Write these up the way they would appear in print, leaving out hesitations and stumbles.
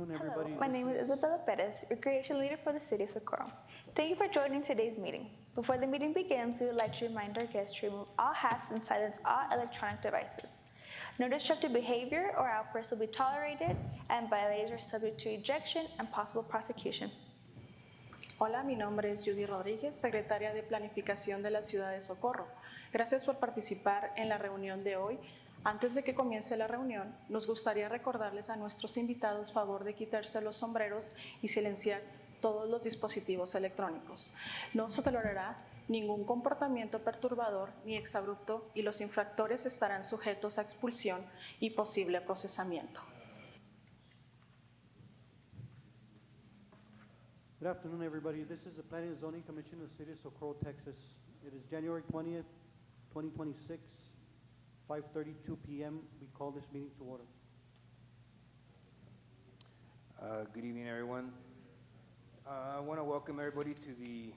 afternoon, Hello, everybody. my name is Isabella Perez, Recreation Leader for the City of Socorro. Thank you for joining today's meeting. Before the meeting begins, we would like to remind our guests to remove all hats and silence all electronic devices. No destructive behavior or outbursts will be tolerated, and violators are subject to ejection and possible prosecution. Hola, mi nombre es Judy Rodríguez, secretaria de Planificación de la Ciudad de Socorro. Gracias por participar en la reunión de hoy. Antes de que comience la reunión, nos gustaría recordarles a nuestros invitados favor de quitarse los sombreros y silenciar todos los dispositivos electrónicos. No se tolerará ningún comportamiento perturbador ni exabrupto y los infractores estarán sujetos a expulsión y posible procesamiento. Good afternoon, everybody. This is the Planning and Zoning Commission of the City of Socorro, Texas. It is January 20th, 2026, 5:32 p.m. We call this meeting to order. Good evening, everyone. I want to welcome everybody to the,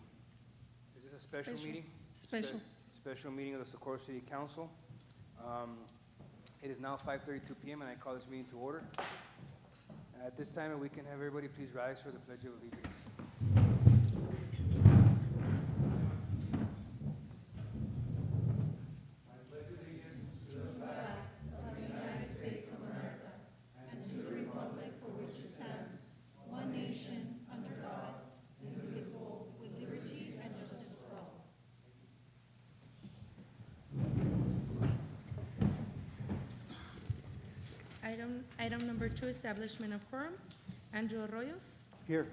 is this a special meeting? Special meeting of the Socorro City Council. It is now 5:32 p.m. and I call this meeting to order. At this time, if we can have everybody please rise for the Pledge of Allegiance. Item number 2, establishment of quorum. Andrew Arroyos, Here.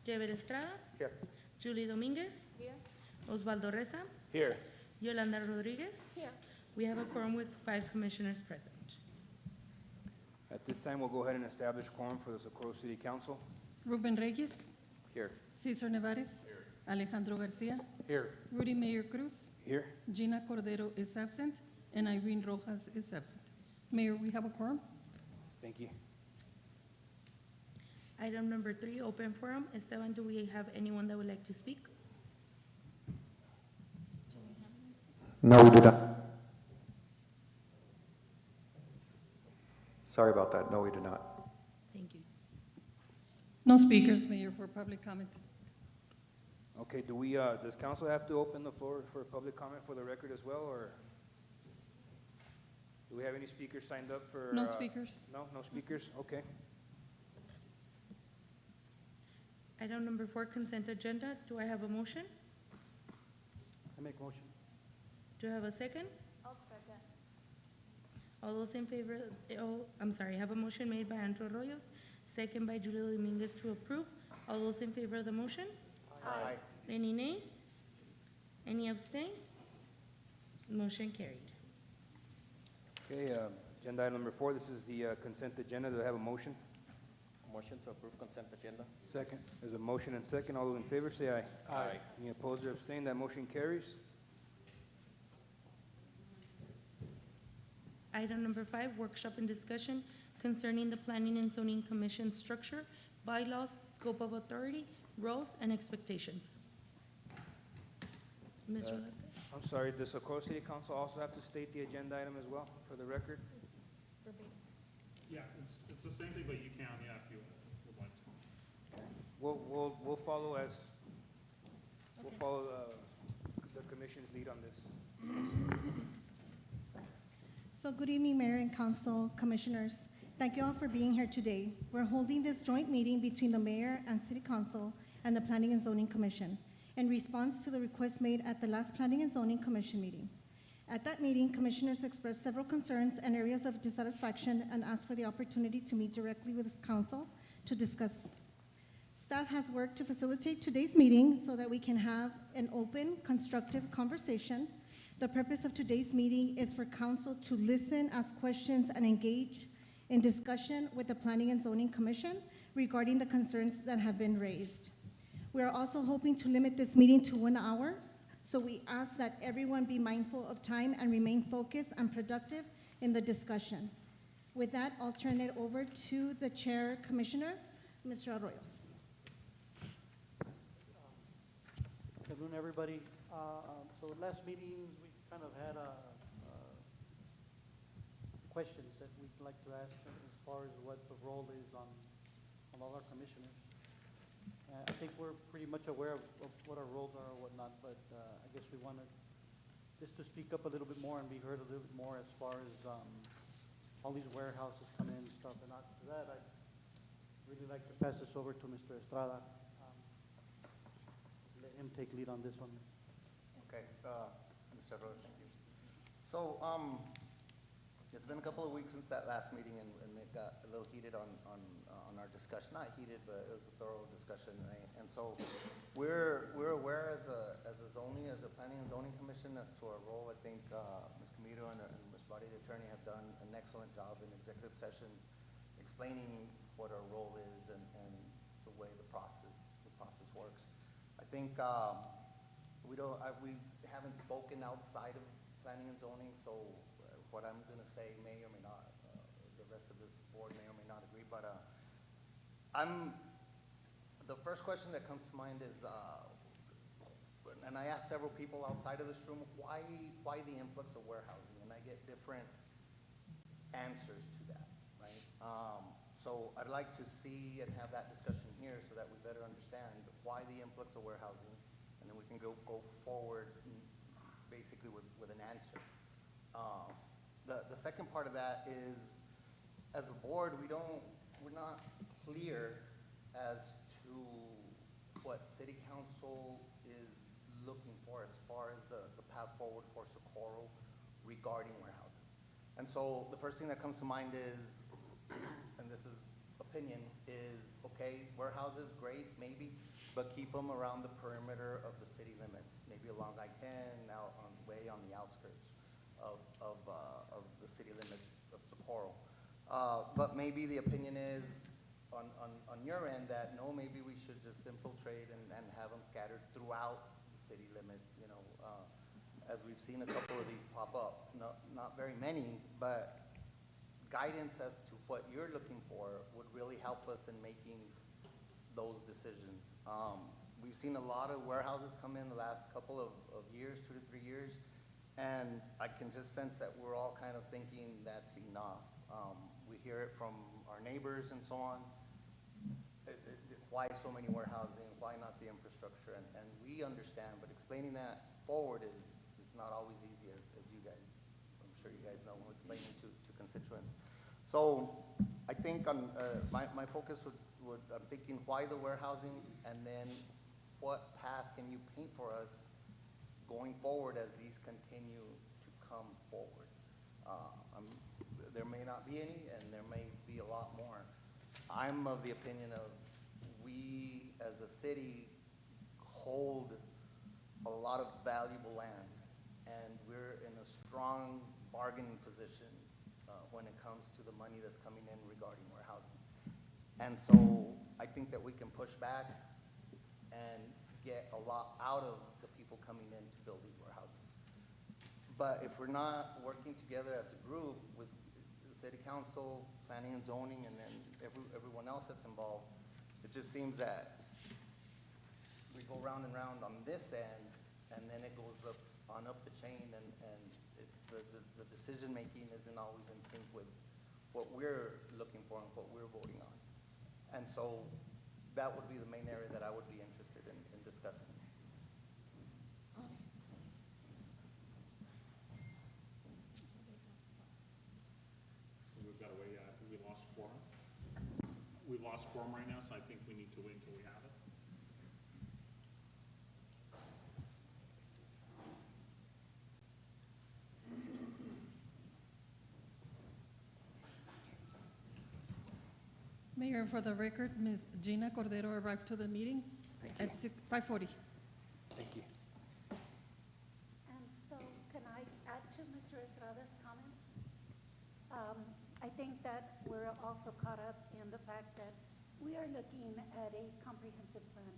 David Estrada, Here. Julie Dominguez, Osvaldo Reza, Here. Yolanda Rodriguez. We have a quorum with 5 commissioners present. At this time, we'll go ahead and establish quorum for the Socorro City Council. Ruben Reyes, Here. Cesar Nevares, Alejandro Garcia, Here. Rudy Mayor Cruz, Here. Gina Cordero is absent, and Irene Rojas is absent. Mayor, we have a quorum. Thank you. Item number 3, open forum. Esteban, do we have anyone that would like to speak? No, we do not. Sorry about that. No, we do not. Thank you. No speakers, Mayor, for public comment. Okay, do we, does council have to open the floor for public comment for the record as well, or? Do we have any speakers signed up for? No speakers. No, no speakers? Okay. Item number 4, consent agenda. Do I have a motion? I make motion. Do I have a second? I'll second. All those in favor, I have a motion made by Andrew Arroyos, second by Julio Dominguez to approve. All those in favor of the motion? Aye. Any nays? Any abstain? Motion carried. Okay, agenda item number 4, this is the consent agenda. Do I have a motion? Motion to approve consent agenda. Second. There's a motion and second. All those in favor say aye. Aye. Any opposed or abstained? That motion carries. Item number 5, workshop and discussion concerning the Planning and Zoning Commission structure, bylaws, scope of authority, roles, and expectations. Ms. Uh, Rodriguez? I'm sorry, does Socorro City Council also have to state the agenda item as well for the record? Yeah, it's the same thing, but you can, yeah, if you would like to. Okay. We'll follow as, we'll follow the commission's lead on this. So good evening, Mayor and Council Commissioners. Thank you all for being here today. We're holding this joint meeting between the Mayor and City Council and the Planning and Zoning Commission in response to the request made at the last Planning and Zoning Commission meeting. At that meeting, commissioners expressed several concerns and areas of dissatisfaction and asked for the opportunity to meet directly with this council to discuss. Staff has worked to facilitate today's meeting so that we can have an open, constructive conversation. The purpose of today's meeting is for council to listen, ask questions, and engage in discussion with the Planning and Zoning Commission regarding the concerns that have been raised. We are also hoping to limit this meeting to 1 hour, so we ask that everyone be mindful of time and remain focused and productive in the discussion. With that, I'll turn it over to the Chair Commissioner, Mr. Arroyos. Good afternoon, everybody. So last meetings, we kind of had questions that we'd like to ask as far as what the role is on of all our commissioners. I think we're pretty much aware of what our roles are or whatnot, but I guess we wanted just to speak up a little bit more and be heard a little bit more as far as all these warehouses come in and stuff. And after that, I'd really like to pass this over to Mr. Estrada. Let him take lead on this one. Okay, Mr. Rose, thank you. So, it's been a couple of weeks since that last meeting, and it got a little heated on our discussion. Not heated, but it was a thorough discussion, right? And so, we're aware as a planning and zoning commission as to our role. I think Ms. Camilo and Ms. Body, the attorney, have done an excellent job in executive sessions explaining what our role is and the way the process works. I think we haven't spoken outside of planning and zoning, so what I'm going to say may or may not, the rest of this board may or may not agree, but the first question that comes to mind is, and I asked several people outside of this room, why the influx of warehousing? And I get different answers to that, right? So I'd like to see and have that discussion here so that we better understand why the influx of warehousing, and then we can go forward basically with an answer. The second part of that is, as a board, we're not clear as to what City Council is looking for as far as the path forward for Socorro regarding warehouses. And so the first thing that comes to mind is, and this is opinion, is, okay, warehouses, great, maybe, but keep them around the perimeter of the city limits, maybe along I-10, out way on the outskirts of the city limits of Socorro. But maybe the opinion is, on your end, that no, maybe we should just infiltrate and have them scattered throughout the city limit, as we've seen a couple of these pop up. Not very many, but guidance as to what you're looking for would really help us in making those decisions. We've seen a lot of warehouses come in the last couple of years, 2 to 3 years, and I can just sense that we're all kind of thinking that's enough. We hear it from our neighbors and so on. Why so many warehousing? Why not the infrastructure? And we understand, but explaining that forward is not always easy, as you guys, I'm sure you guys know, explaining to constituents. So I think my focus would, I'm thinking why the warehousing, and then what path can you paint for us going forward as these continue to come forward? There may not be any, and there may be a lot more. I'm of the opinion of we, as a city, hold a lot of valuable land, and we're in a strong bargaining position when it comes to the money that's coming in regarding warehousing. And so I think that we can push back and get a lot out of the people coming in to build these warehouses. But if we're not working together as a group with the city council, planning and zoning, and then everyone else that's involved, it just seems that we go round and round on this end, and then it goes up the chain, and it's the decision-making isn't always in sync with what we're looking for and what we're voting on. And so that would be the main area that I would be interested in discussing. So we've got to wait, we lost quorum. We've lost quorum right now, so I think we need to wait until we have it. Mayor, for the record, Ms. Gina Cordero arrived to the meeting at 5:40. Thank you. And so can I add to Mr. Estrada's comments? I think that we're also caught up in the fact that we are looking at a comprehensive plan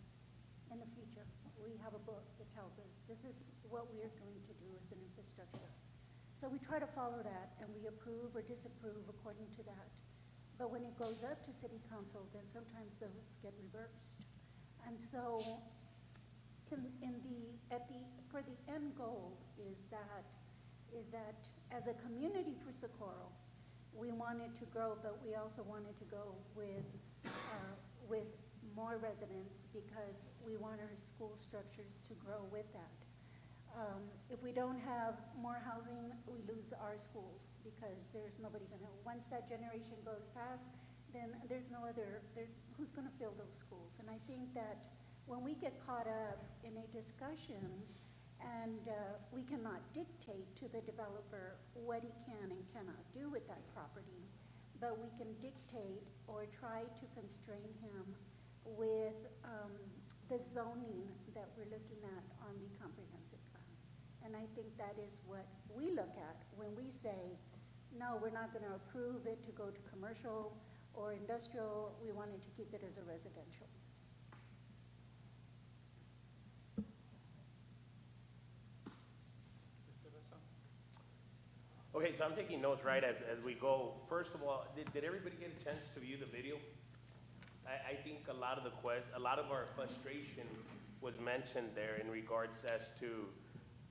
in the future. We have a book that tells us this is what we are going to do as an infrastructure. So we try to follow that, and we approve or disapprove according to that. But when it goes up to city council, then sometimes those get reversed. And so for the end goal is that as a community for Socorro, we wanted to grow, but we also wanted to go with with more residents because we want our school structures to grow with that. If we don't have more housing, we lose our schools because there's nobody gonna, once that generation goes past, then there's no other, who's gonna fill those schools? And I think that when we get caught up in a discussion and we cannot dictate to the developer what he can and cannot do with that property, but we can dictate or try to constrain him with the zoning that we're looking at on the comprehensive plan. And I think that is what we look at when we say, no, we're not gonna approve it to go to commercial or industrial, we wanted to keep it as a residential. Okay, so I'm taking notes, right, as we go. First of all, did everybody get a chance to view the video? I think a lot of our frustration was mentioned there in regards as to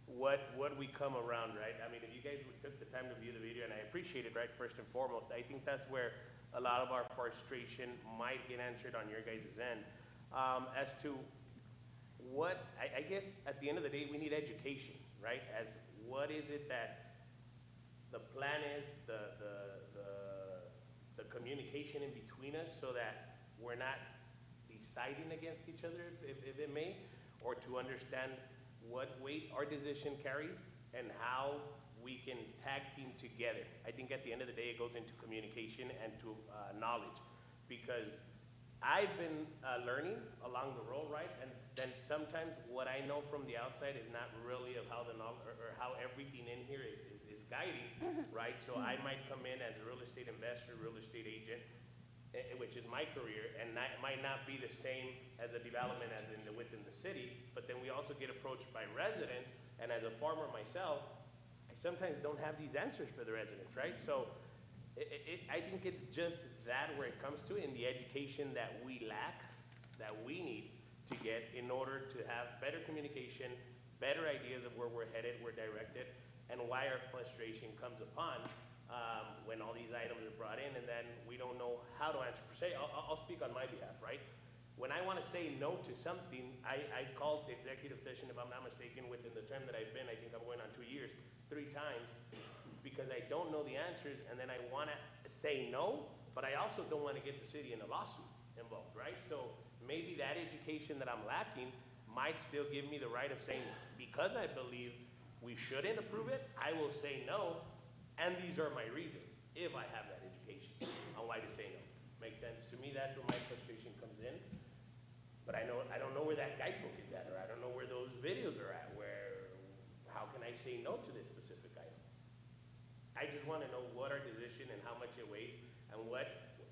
what we come around, right? I mean, if you guys took the time to view the video, and I appreciate it, right, first and foremost, I think that's where a lot of our frustration might get answered on your guys' end. As to what, I guess at the end of the day, we need education, right? As what is it that the plan is, the communication in between us so that we're not deciding against each other, if it may, or to understand what weight our decision carries and how we can tag team together. I think at the end of the day, it goes into communication and to knowledge, because I've been learning along the road, right? And then sometimes what I know from the outside is not really of how the knowledge or how everything in here is guiding, right? So I might come in as a real estate investor, real estate agent, which is my career, and that might not be the same as a development as within the city, but then we also get approached by residents, and as a farmer myself, I sometimes don't have these answers for the residents, right? So I think it's just that where it comes to in the education that we lack, that we need to get in order to have better communication, better ideas of where we're headed, we're directed, and why our frustration comes upon when all these items are brought in, and then we don't know how to answer per se. I'll speak on my behalf, right? When I want to say no to something, I called the executive session, if I'm not mistaken, within the term that I've been, I think I'm going on 2 years, 3 times, because I don't know the answers, and then I want to say no, but I also don't want to get the city in a lawsuit involved, right? So maybe that education that I'm lacking might still give me the right of saying, because I believe we shouldn't approve it, I will say no, and these are my reasons, if I have that education on why to say no. Makes sense to me, that's where my frustration comes in. But I don't know where that guidebook is at, or I don't know where those videos are at, how can I say no to this specific item? I just want to know what our decision and how much it weighs, and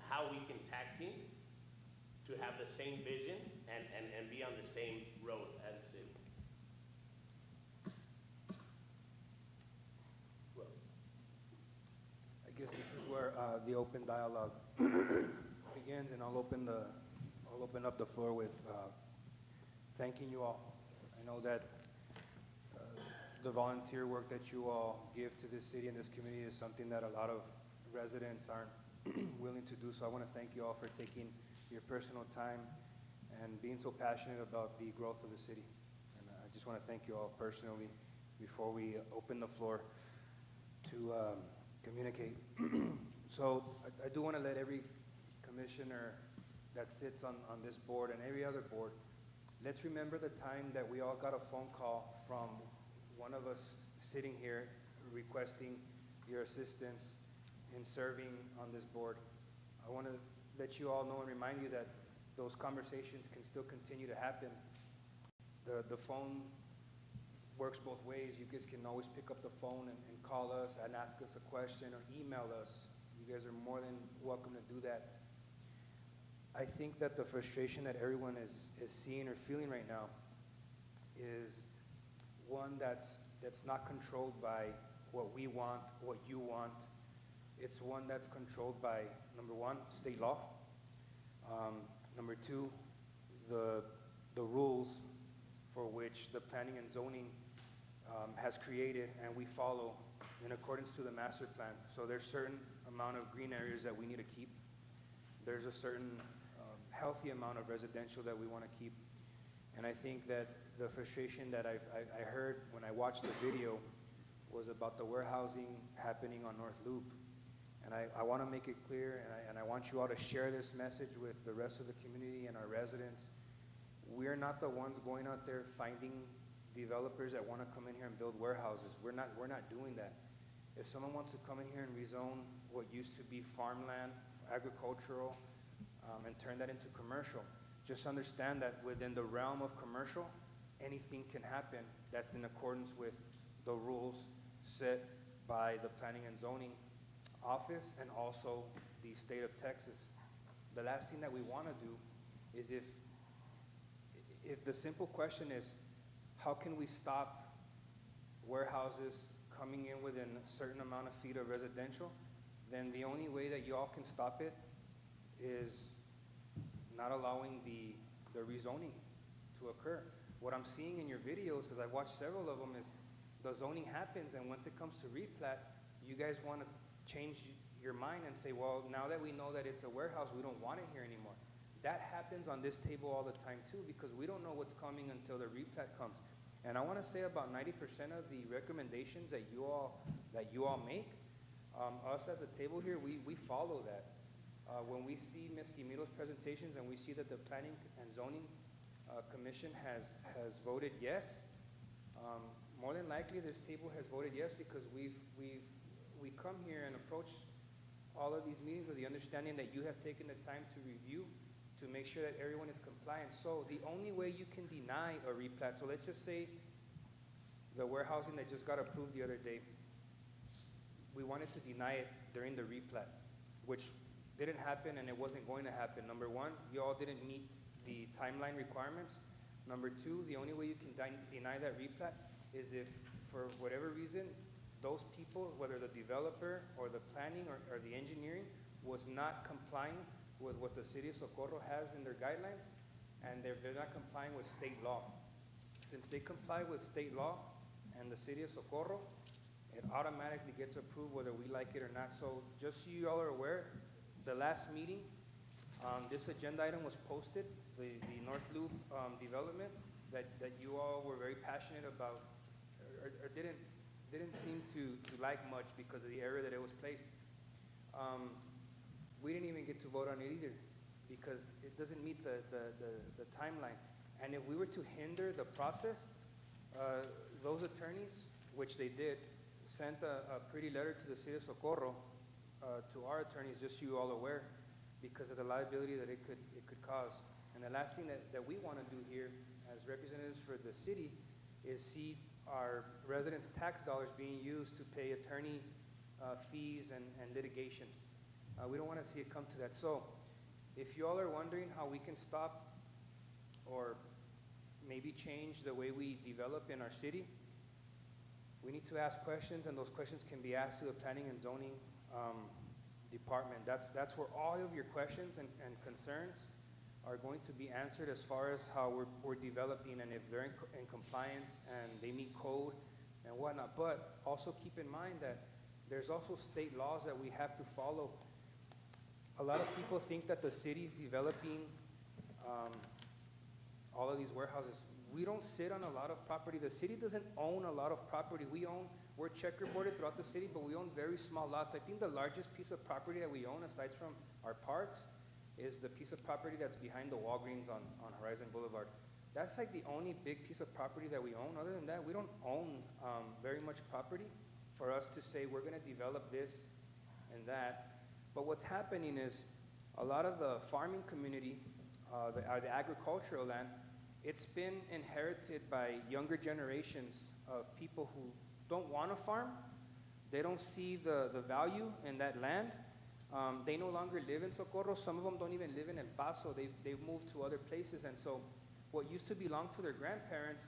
how we can tag team to have the same vision and be on the same road as a city. I guess this is where the open dialogue begins, and I'll open up the floor with thanking you all. I know that the volunteer work that you all give to this city and this community is something that a lot of residents aren't willing to do, so I want to thank you all for taking your personal time and being so passionate about the growth of the city. And I just want to thank you all personally before we open the floor to communicate. So I do want to let every commissioner that sits on this board and every other board, let's remember the time that we all got a phone call from one of us sitting here requesting your assistance in serving on this board. I want to let you all know and remind you that those conversations can still continue to happen. The phone works both ways. You guys can always pick up the phone and call us and ask us a question, or email us. You guys are more than welcome to do that. I think that the frustration that everyone is seeing or feeling right now is one that's not controlled by what we want, what you want. It's one that's controlled by, number one, state law. Number two, the rules for which the planning and zoning has created, and we follow in accordance to the master plan. So there's certain amount of green areas that we need to keep. There's a certain healthy amount of residential that we want to keep. And I think that the frustration that I heard when I watched the video was about the warehousing happening on North Loop. And I want to make it clear, and I want you all to share this message with the rest of the community and our residents. We're not the ones going out there finding developers that want to come in here and build warehouses. We're not doing that. If someone wants to come in here and rezone what used to be farmland, agricultural, and turn that into commercial, just understand that within the realm of commercial, anything can happen that's in accordance with the rules set by the Planning and Zoning Office and also the state of Texas. The last thing that we want to do is if the simple question is, how can we stop warehouses coming in within a certain amount of feet of residential, then the only way that you all can stop it is not allowing the rezoning to occur. What I'm seeing in your videos, because I've watched several of them, is the zoning happens, and once it comes to replat, you guys want to change your mind and say, well, now that we know that it's a warehouse, we don't want it here anymore. That happens on this table all the time too, because we don't know what's coming until the replat comes. And I want to say about 90% of the recommendations that you all make, us at the table here, we follow that. When we see Ms. Quimilo's presentations and we see that the Planning and Zoning Commission has voted yes, more than likely this table has voted yes, because we come here and approach all of these meetings with the understanding that you have taken the time to review to make sure that everyone is compliant. So the only way you can deny a replat, so let's just say the warehousing that just got approved the other day, we wanted to deny it during the replat, which didn't happen and it wasn't going to happen. Number one, you all didn't meet the timeline requirements. Number two, the only way you can deny that replat is if, for whatever reason, those people, whether the developer or the planning or the engineering, was not complying with what the city of Socorro has in their guidelines, and they're not complying with state law. Since they comply with state law and the city of Socorro, it automatically gets approved whether we like it or not. So just so you all are aware, the last meeting, this agenda item was posted, the North Loop development that you all were very passionate about, or didn't seem to like much because of the area that it was placed. We didn't even get to vote on it either because it doesn't meet the timeline. And if we were to hinder the process, those attorneys, which they did, sent a pretty letter to the city of Socorro, to our attorneys, just so you all aware, because of the liability that it could cause. And the last thing that we want to do here as representatives for the city is see our residents' tax dollars being used to pay attorney fees and litigation. We don't want to see it come to that. So if you all are wondering how we can stop or maybe change the way we develop in our city, we need to ask questions, and those questions can be asked to the Planning and Zoning Department. That's where all of your questions and concerns are going to be answered as far as how we're developing and if they're in compliance and they meet code and whatnot. But also keep in mind that there's also state laws that we have to follow. A lot of people think that the city's developing all of these warehouses. We don't sit on a lot of property. The city doesn't own a lot of property. We're checkerboarded throughout the city, but we own very small lots. I think the largest piece of property that we own, aside from our parks, is the piece of property that's behind the Walgreens on Horizon Boulevard. That's like the only big piece of property that we own. Other than that, we don't own very much property for us to say we're going to develop this and that. But what's happening is a lot of the farming community, the agricultural land, it's been inherited by younger generations of people who don't want to farm. They don't see the value in that land. They no longer live in Socorro. Some of them don't even live in El Paso. They've moved to other places. And so what used to belong to their grandparents,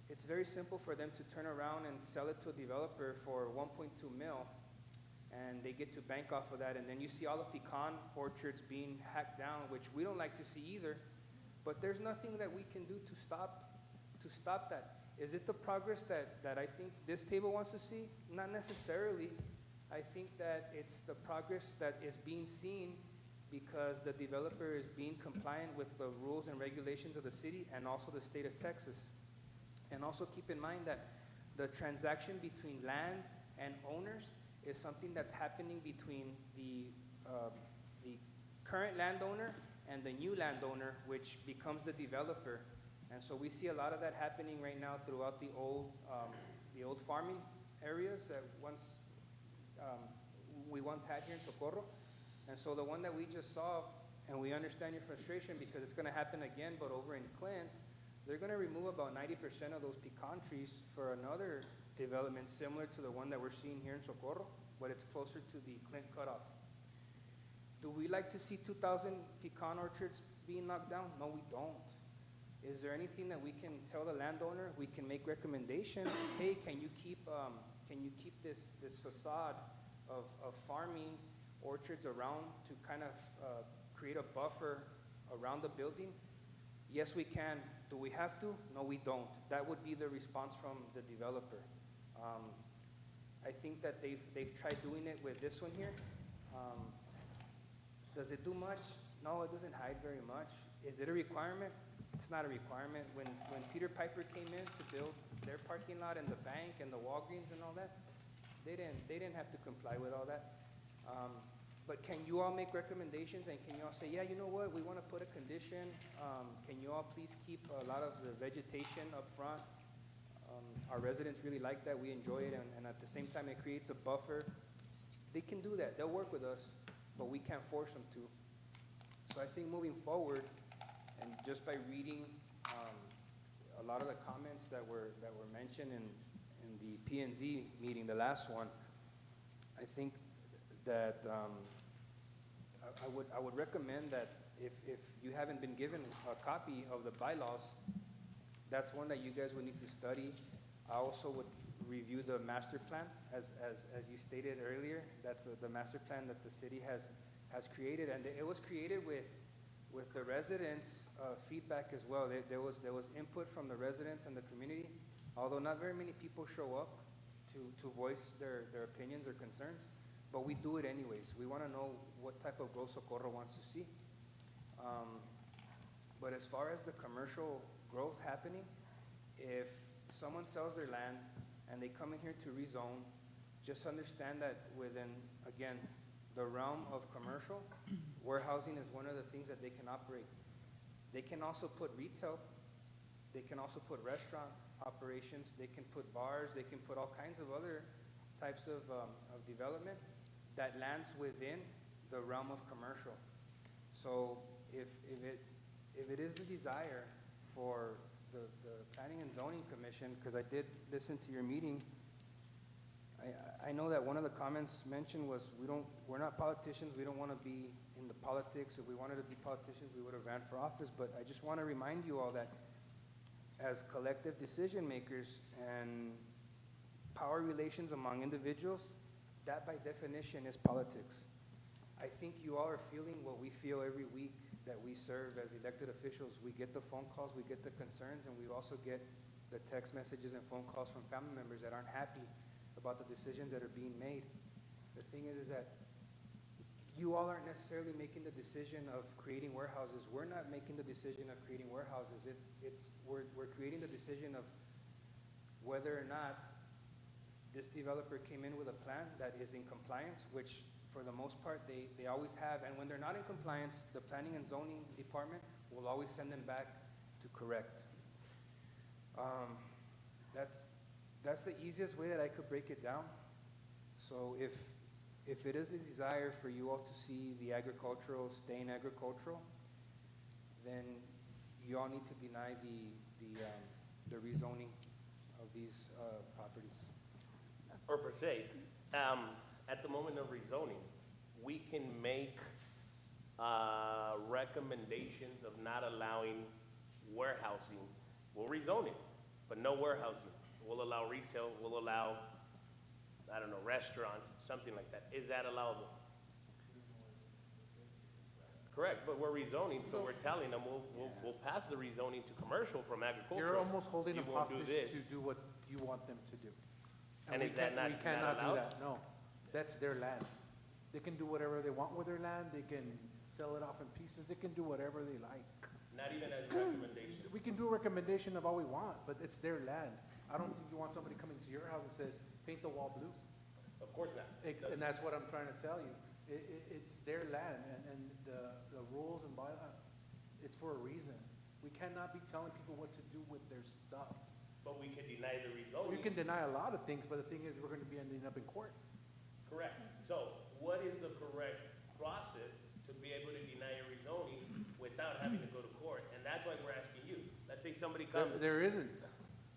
it's very simple for them to turn around and sell it to a developer for 1.2 mil. And they get to bank off of that. And then you see all the pecan orchards being hacked down, which we don't like to see either. But there's nothing that we can do to stop that. Is it the progress that I think this table wants to see? Not necessarily. I think that it's the progress that is being seen because the developer is being compliant with the rules and regulations of the city and also the state of Texas. And also keep in mind that the transaction between land and owners is something that's happening between the current landowner and the new landowner, which becomes the developer. And so we see a lot of that happening right now throughout the old farming areas that we once had here in Socorro. And so the one that we just saw, and we understand your frustration because it's going to happen again, but over in Clint, they're going to remove about 90% of those pecan trees for another development similar to the one that we're seeing here in Socorro, but it's closer to the Clint cutoff. Do we like to see 2,000 pecan orchards being knocked down? No, we don't. Is there anything that we can tell the landowner? We can make recommendations. Hey, can you keep this facade of farming orchards around to kind of create a buffer around the building? Yes, we can. Do we have to? No, we don't. That would be the response from the developer. I think that they've tried doing it with this one here. Does it do much? No, it doesn't hide very much. Is it a requirement? It's not a requirement. When Peter Piper came in to build their parking lot and the bank and the Walgreens and all that, they didn't have to comply with all that. But can you all make recommendations and can you all say, yeah, you know what, we want to put a condition. Can you all please keep a lot of the vegetation up front? Our residents really like that. We enjoy it, and at the same time, it creates a buffer. They can do that. They'll work with us, but we can't force them to. So I think moving forward, and just by reading a lot of the comments that were mentioned in the P&Z meeting, the last one, I think that I would recommend that if you haven't been given a copy of the bylaws, that's one that you guys would need to study. I also would review the master plan, as you stated earlier. That's the master plan that the city has created, and it was created with the residents' feedback as well. There was input from the residents and the community, although not very many people show up to voice their opinions or concerns, but we do it anyways. We want to know what type of growth Socorro wants to see. But as far as the commercial growth happening, if someone sells their land and they come in here to rezone, just understand that within, again, the realm of commercial, warehousing is one of the things that they can operate. They can also put retail, they can also put restaurant operations, they can put bars, they can put all kinds of other types of development that lands within the realm of commercial. So if it is the desire for the Planning and Zoning Commission, because I did listen to your meeting, I know that one of the comments mentioned was we're not politicians, we don't want to be in the politics. If we wanted to be politicians, we would have ran for office, but I just want to remind you all that as collective decision makers and power relations among individuals, that by definition is politics. I think you all are feeling what we feel every week that we serve as elected officials. We get the phone calls, we get the concerns, and we also get the text messages and phone calls from family members that aren't happy about the decisions that are being made. The thing is that you all aren't necessarily making the decision of creating warehouses. We're not making the decision of creating warehouses. We're creating the decision of whether or not this developer came in with a plan that is in compliance, which for the most part they always have. And when they're not in compliance, the Planning and Zoning Department will always send them back to correct. That's the easiest way that I could break it down. So if it is the desire for you all to see the agricultural stay in agricultural, then you all need to deny the rezoning of these properties. Or per se, at the moment of rezoning, we can make recommendations of not allowing warehousing. We'll rezone it, but no warehousing. We'll allow retail, we'll allow, I don't know, restaurants, something like that. Is that allowable? Correct, but we're rezoning, so we're telling them we'll pass the rezoning to commercial from agricultural. You're almost holding them You won't do hostage this. to do what you want them to do. And we is that can't- not- We cannot not do allowed? that, no. That's their land. They can do whatever they want with their land. They can sell it off in pieces, they can do whatever they like. Not even as a recommendation. We can do a recommendation of all we want, but it's their land. I don't think you want somebody coming to your house and says, paint the wall blue. Of course not. And that's what I'm trying to tell you. It's their land, and the rules and it's for a reason. We cannot be telling people what to do with their stuff. But we can deny the rezoning. We can deny a lot of things, but the thing is, we're gonna be ending up in court. Correct. So what is the correct process to be able to deny a rezoning without having to go to court? And that's why we're asking you. Let's say somebody comes. There isn't.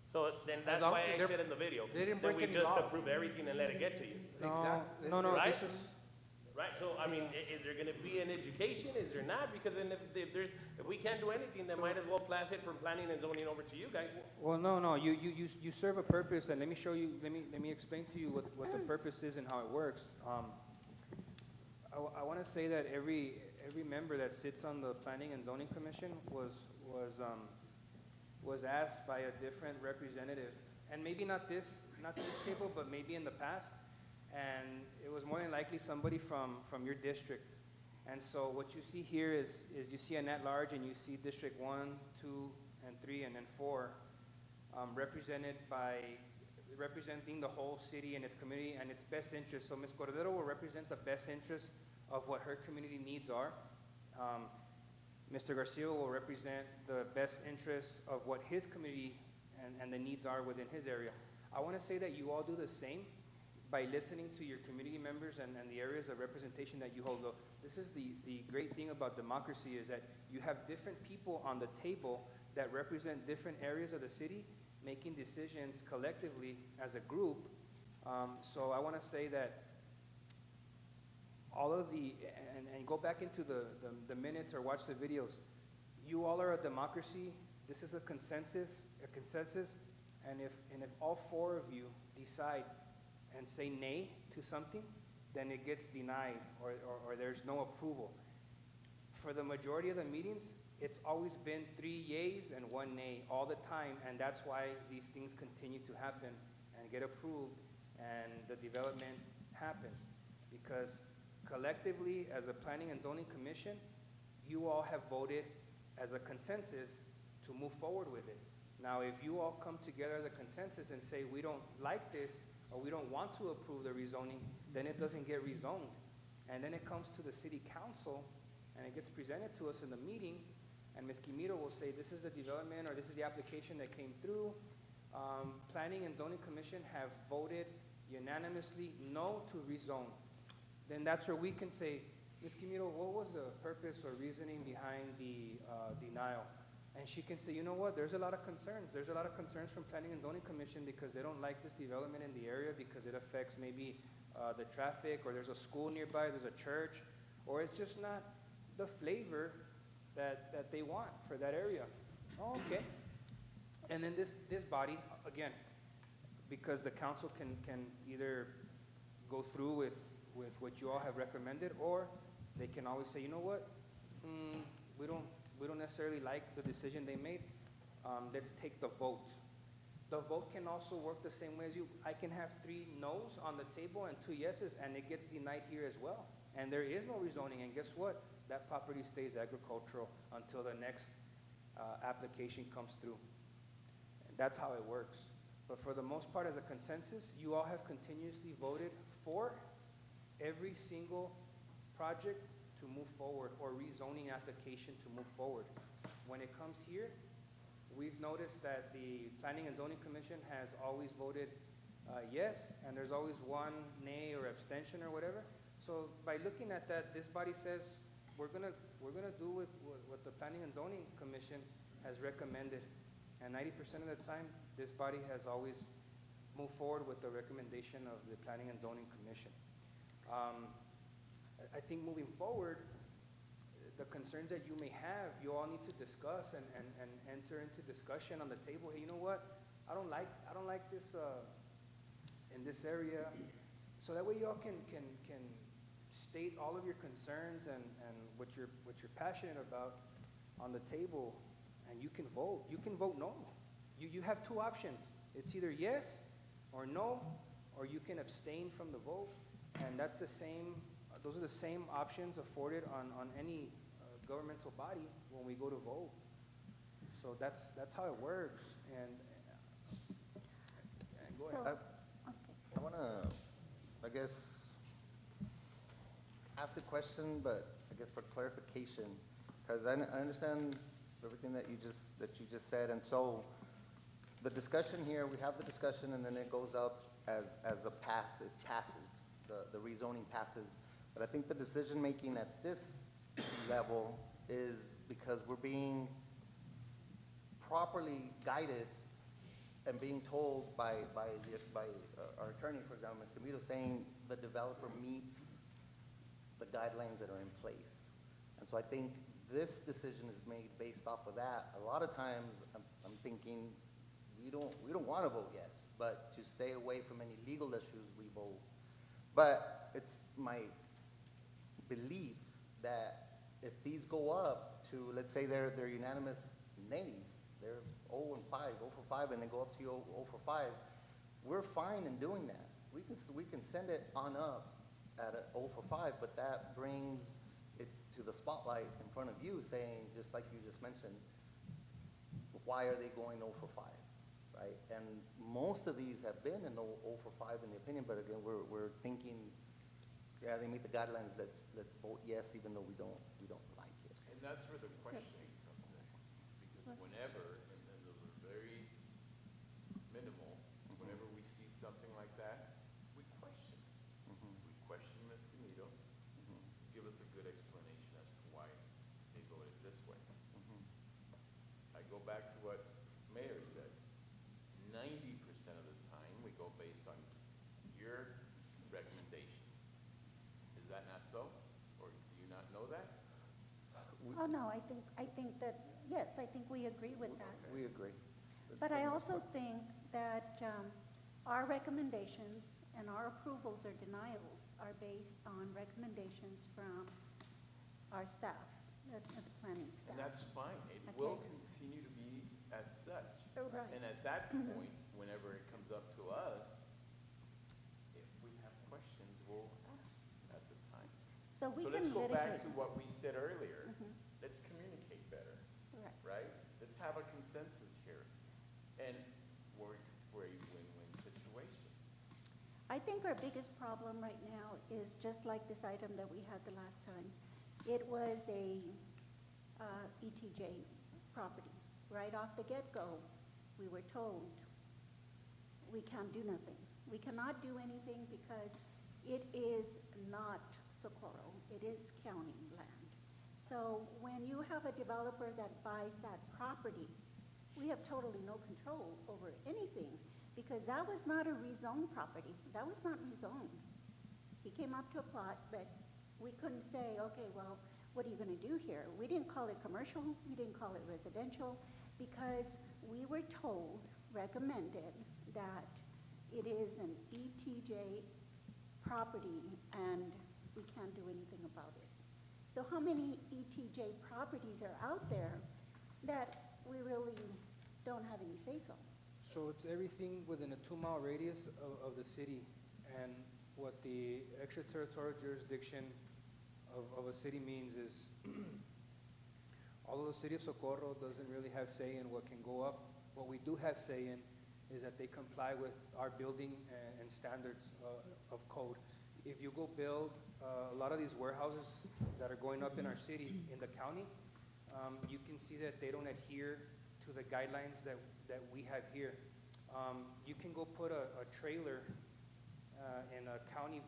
So then that's long- why I they're- said in the video, they didn't that break we any just laws. approve everything and let it get to you. Exactly. No, Right? this is, Right, so I mean, is there gonna be an education? Is there not? Because then if we can't do anything, then might as well pass it from planning and zoning over to you guys. well, no, you serve a purpose, and let me show you, let me explain to you what the purpose is and how it works. I want to say that every member that sits on the Planning and Zoning Commission was asked by a different representative, and maybe not this table, but maybe in the past, and it was more than likely somebody from your district. And so what you see here is you see an at-large, and you see District 1, 2, and 3, and then 4, representing the whole city and its community and its best interests. So Ms. Cordero will represent the best interests of what her community needs are. Mr. Garcia will represent the best interests of what his community and the needs are within his area. I want to say that you all do the same by listening to your community members and the areas of representation that you hold. This is the great thing about democracy, is that you have different people on the table that represent different areas of the city, making decisions collectively as a group. So I want to say that all of and go back into the minutes or watch the videos. You all are a democracy. This is a consensus, and if all 4 of you decide and say nay to something, then it gets denied or there's no approval. For the majority of the meetings, it's always been 3 yeas and 1 nay all the time, and that's why these things continue to happen and get approved and the development happens. Because collectively, as a Planning and Zoning Commission, you all have voted as a consensus to move forward with it. Now, if you all come together as a consensus and say, we don't like this, or we don't want to approve the rezoning, then it doesn't get rezoned. And then it comes to the city council, and it gets presented to us in the meeting, and Ms. Quimiro will say, this is the development, or this is the application that came through. Planning and Zoning Commission have voted unanimously no to rezone. Then that's where we can say, Ms. Quimiro, what was the purpose or reasoning behind the denial? And she can say, you know what, there's a lot of concerns. There's a lot of concerns from Planning and Zoning Commission because they don't like this development in the area because it affects maybe the traffic, or there's a school nearby, there's a church, or it's just not the flavor that they want for that area. Oh, okay. And then this body, again, because the council can either go through with what you all have recommended, or they can always say, you know what, we don't necessarily like the decision they made. Let's take the vote. The vote can also work the same way as you. I can have 3 no's on the table and 2 yeses, and it gets denied here as well. And there is no rezoning, and guess what? That property stays agricultural until the next application comes through. And that's how it works. But for the most part, as a consensus, you all have continuously voted for every single project to move forward, or rezoning application to move forward. When it comes here, we've noticed that the Planning and Zoning Commission has always voted yes, and there's always 1 nay or abstention or whatever. So by looking at that, this body says, we're gonna do with what the Planning and Zoning Commission has recommended. And 90% of the time, this body has always moved forward with the recommendation of the Planning and Zoning Commission. I think moving forward, the concerns that you may have, you all need to discuss and enter into discussion on the table. Hey, you know what? I don't like this in this area. So that way you all can state all of your concerns and what you're passionate about on the table, and you can vote. You can vote no. You have 2 options. It's either yes or no, or you can abstain from the vote, and that's the same those are the same options afforded on any governmental body when we go to vote. So that's how it works, and go So, ahead. I want to, I guess, ask a question, but I guess for clarification, because I understand everything that you just said, and so the discussion here, we have the discussion, and then it goes up as a pass, it passes, the rezoning passes. But I think the decision-making at this level is because we're being properly guided and being told by our attorney, for example, Ms. Camilo, saying the developer meets the guidelines that are in place. And so I think this decision is made based off of that. A lot of times, I'm thinking, we don't want to vote yes, but to stay away from any legal issues, we vote. But it's my belief that if these go up to, let's say they're unanimous nays, they're 0 and 5, 0 for 5, and they go up to 0 for 5, we're fine in doing that. We can send it on up at a 0 for 5, but that brings it to the spotlight in front of you, saying, just like you just mentioned, why are they going 0 for 5, right? And most of these have been in 0 for 5 in the opinion, but again, we're thinking, yeah, they meet the guidelines, let's vote yes, even though we don't like it. And that's where the questioning comes in, because whenever, and those are very minimal, whenever we see something like that, we question. We question Ms. Camilo, give us a good explanation as to why they voted this way. I go back to what Mayor said. 90% of the time, we go based on your recommendation. Is that not so? Or do you not know that? oh, no, I think that, yes, I think we agree with that. We agree. But I also think that our recommendations and our approvals or denials are based on recommendations from our staff, the planning staff. And that's fine. It Okay. will continue to be as such. Right. And at that point, whenever it comes up to us, if we have questions, we'll ask at the time. So we So let's can go back litigate. to what we said earlier. Mhm. Let's communicate better, Right. right? Let's have a consensus here and work for a win-win situation. I think our biggest problem right now is just like this item that we had the last time. It was a ETJ property. Right off the get-go, we were told, we can't do nothing. We cannot do anything because it is not Socorro, it is county land. So when you have a developer that buys that property, we have totally no control over anything because that was not a rezoned property. That was not rezoned. He came up to a plot, but we couldn't say, okay, well, what are you gonna do here? We didn't call it commercial, we didn't call it residential, because we were told, recommended, that it is an ETJ property and we can't do anything about it. So how many ETJ properties are out there that we really don't have any say-so? So it's everything within a 2-mile radius of the city, and what the extraterritorial jurisdiction of a city means is, although the city of Socorro doesn't really have say in what can go up, what we do have say in is that they comply with our building and standards of code. If you go build a lot of these warehouses that are going up in our city, in the county, you can see that they don't adhere to the guidelines that we have here. You can go put a trailer in a county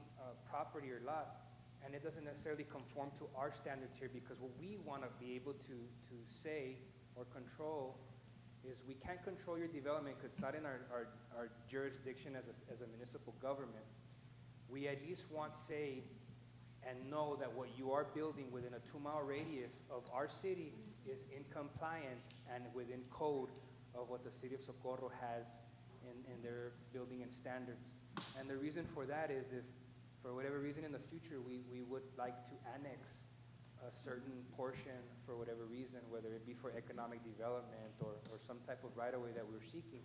property or lot, and it doesn't necessarily conform to our standards here, because what we want to be able to say or control is we can't control your development because it's not in our jurisdiction as a municipal government. We at least want say and know that what you are building within a 2-mile radius of our city is in compliance and within code of what the city of Socorro has in their building and standards. And the reason for that is if, for whatever reason in the future, we would like to annex a certain portion for whatever reason, whether it be for economic development or some type of right-of-way that we're seeking,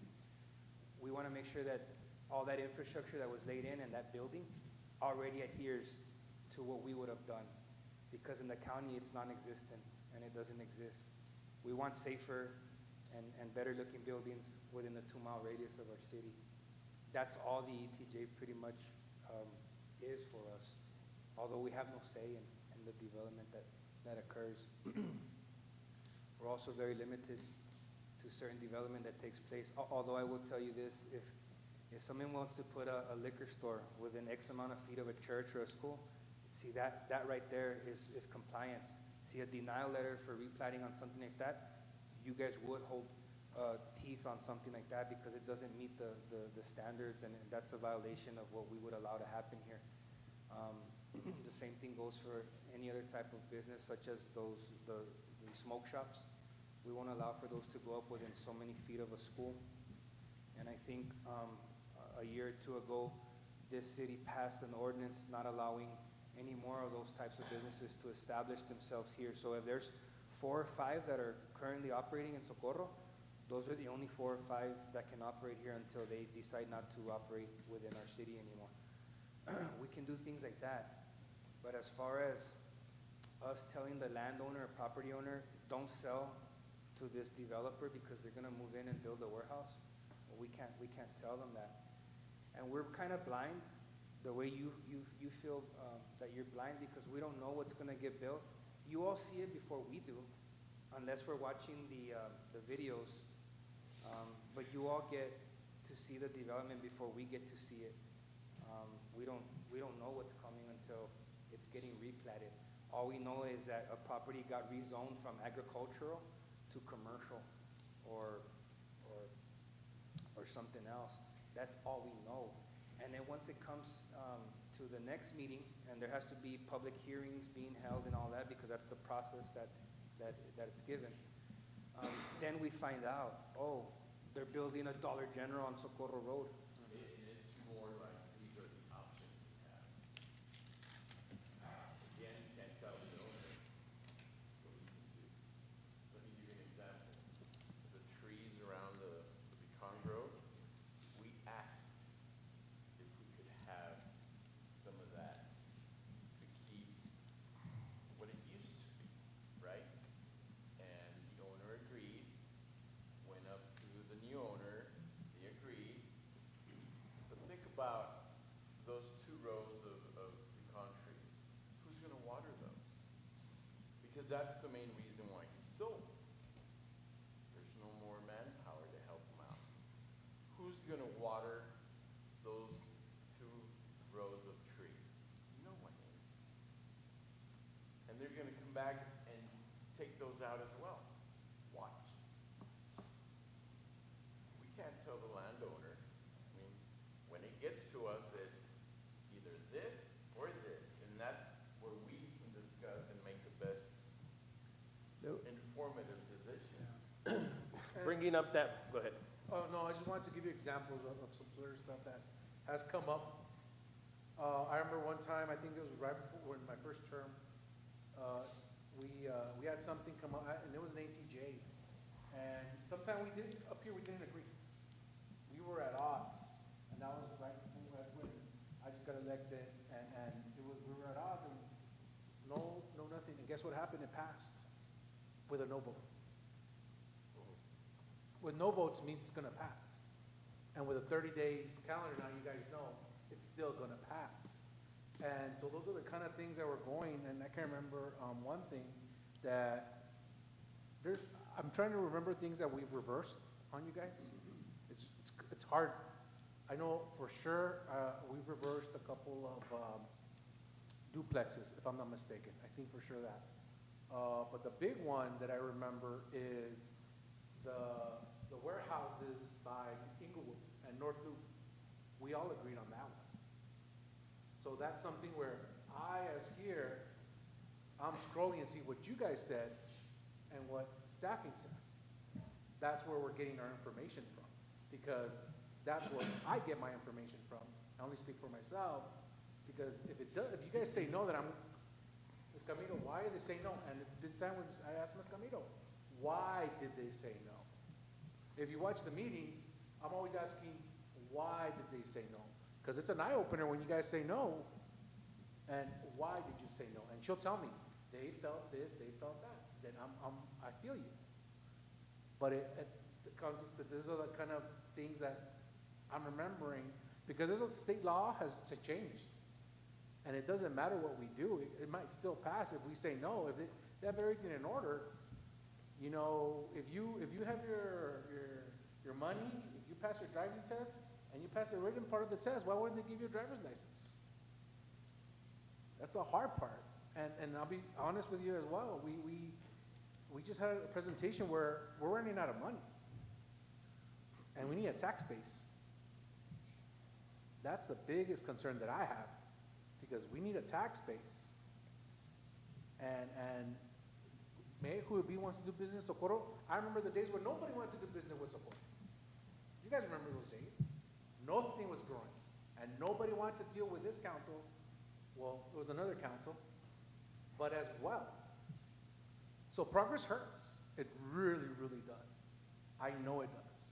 we want to make sure that all that infrastructure that was laid in and that building already adheres to what we would have done, because in the county, it's non-existent, and it doesn't exist. We want safer and better-looking buildings within the 2-mile radius of our city. That's all the ETJ pretty much is for us, although we have no say in the development that occurs. We're also very limited to certain development that takes place, although I will tell you this, if someone wants to put a liquor store within X amount of feet of a church or a school, see, that right there is compliance. See, a denial letter for replatting on something like that, you guys would hold teeth on something like that because it doesn't meet the standards, and that's a violation of what we would allow to happen here. The same thing goes for any other type of business, such as the smoke shops. We won't allow for those to go up within so many feet of a school. And I think a year or two ago, this city passed an ordinance not allowing any more of those types of businesses to establish themselves here. So if there's 4 or 5 that are currently operating in Socorro, those are the only 4 or 5 that can operate here until they decide not to operate within our city anymore. We can do things like that, but as far as us telling the landowner or property owner, don't sell to this developer because they're gonna move in and build a warehouse, well, we can't tell them that. And we're kind of blind, the way you feel that you're blind, because we don't know what's gonna get built. You all see it before we do, unless we're watching the videos. But you all get to see the development before we get to see it. We don't know what's coming until it's getting replatted. All we know is that a property got rezoned from agricultural to commercial or something else. That's all we know. And then once it comes to the next meeting, and there has to be public hearings being held and all that, because that's the process that it's given, then we find out, oh, they're building a Dollar General on Socorro Road. And it's more like, these are the options you have. Again, you can't tell the owner what you can do. Let me give you an example. The trees around the Pecan Grove, we asked if we could have some of that to keep what it used to be, right? And the owner agreed, went up to the new owner, they agreed. But think about those 2 rows of pecan trees. Who's gonna water those? Because that's the main reason why he sold. There's no more manpower to help him out. Who's gonna water those 2 rows of trees? No one is. And they're gonna come back and take those out as well. Watch. We can't tell the landowner. I mean, when it gets to us, it's either this or this, and that's where we can discuss and make the best informative decision. Bringing up that, go ahead. Oh, no, I just wanted to give you examples of some sort of stuff that has come up. I remember one time, I think it was right before, in my first term, we had something come up, and it was an ATJ. And sometime up here, we didn't agree. We were at odds, and that was right before, that's when I just got elected, and we were at odds, and no, nothing. And guess what happened? It passed with a no vote. With no votes means it's gonna pass. And with a 30 days calendar now, you guys know, it's still gonna pass. And so those are the kind of things that were going, and I can remember one thing that I'm trying to remember things that we've reversed on you guys. It's hard. I know for sure we've reversed a couple of duplexes, if I'm not mistaken. I think for sure that. But the big one that I remember is the warehouses by Inglewood and North Loop. We all agreed on that one. So that's something where I'm scrolling and see what you guys said and what staffing says. That's where we're getting our information from, because that's where I get my information from. I only speak for myself, because if you guys say no, then Ms. Camilo, why did they say no? And the time when I asked Ms. Camilo, why did they say no? If you watch the meetings, I'm always asking, why did they say no? Because it's an eye-opener when you guys say no, And why did you say no? And she'll tell me, they felt this, they felt that. Then I feel you. But these are the kind of things that I'm remembering, because there's a state law has changed. And it doesn't matter what we do, it might still pass if we say no. If they have everything in order, you know, if you have your money, if you pass your driving test, and you pass the written part of the test, why wouldn't they give you a driver's license? That's the hard part. And I'll be honest with you as well. We just had a presentation where we're running out of money. And we need a tax base. That's the biggest concern that I have, because we need a tax base. And who wants to do business with Socorro? I remember the days when nobody wanted to do business with Socorro. You guys remember those days? Nothing was growing, and nobody wanted to deal with this council. Well, it was another council, but as well. So progress hurts. It really, really does. I know it does.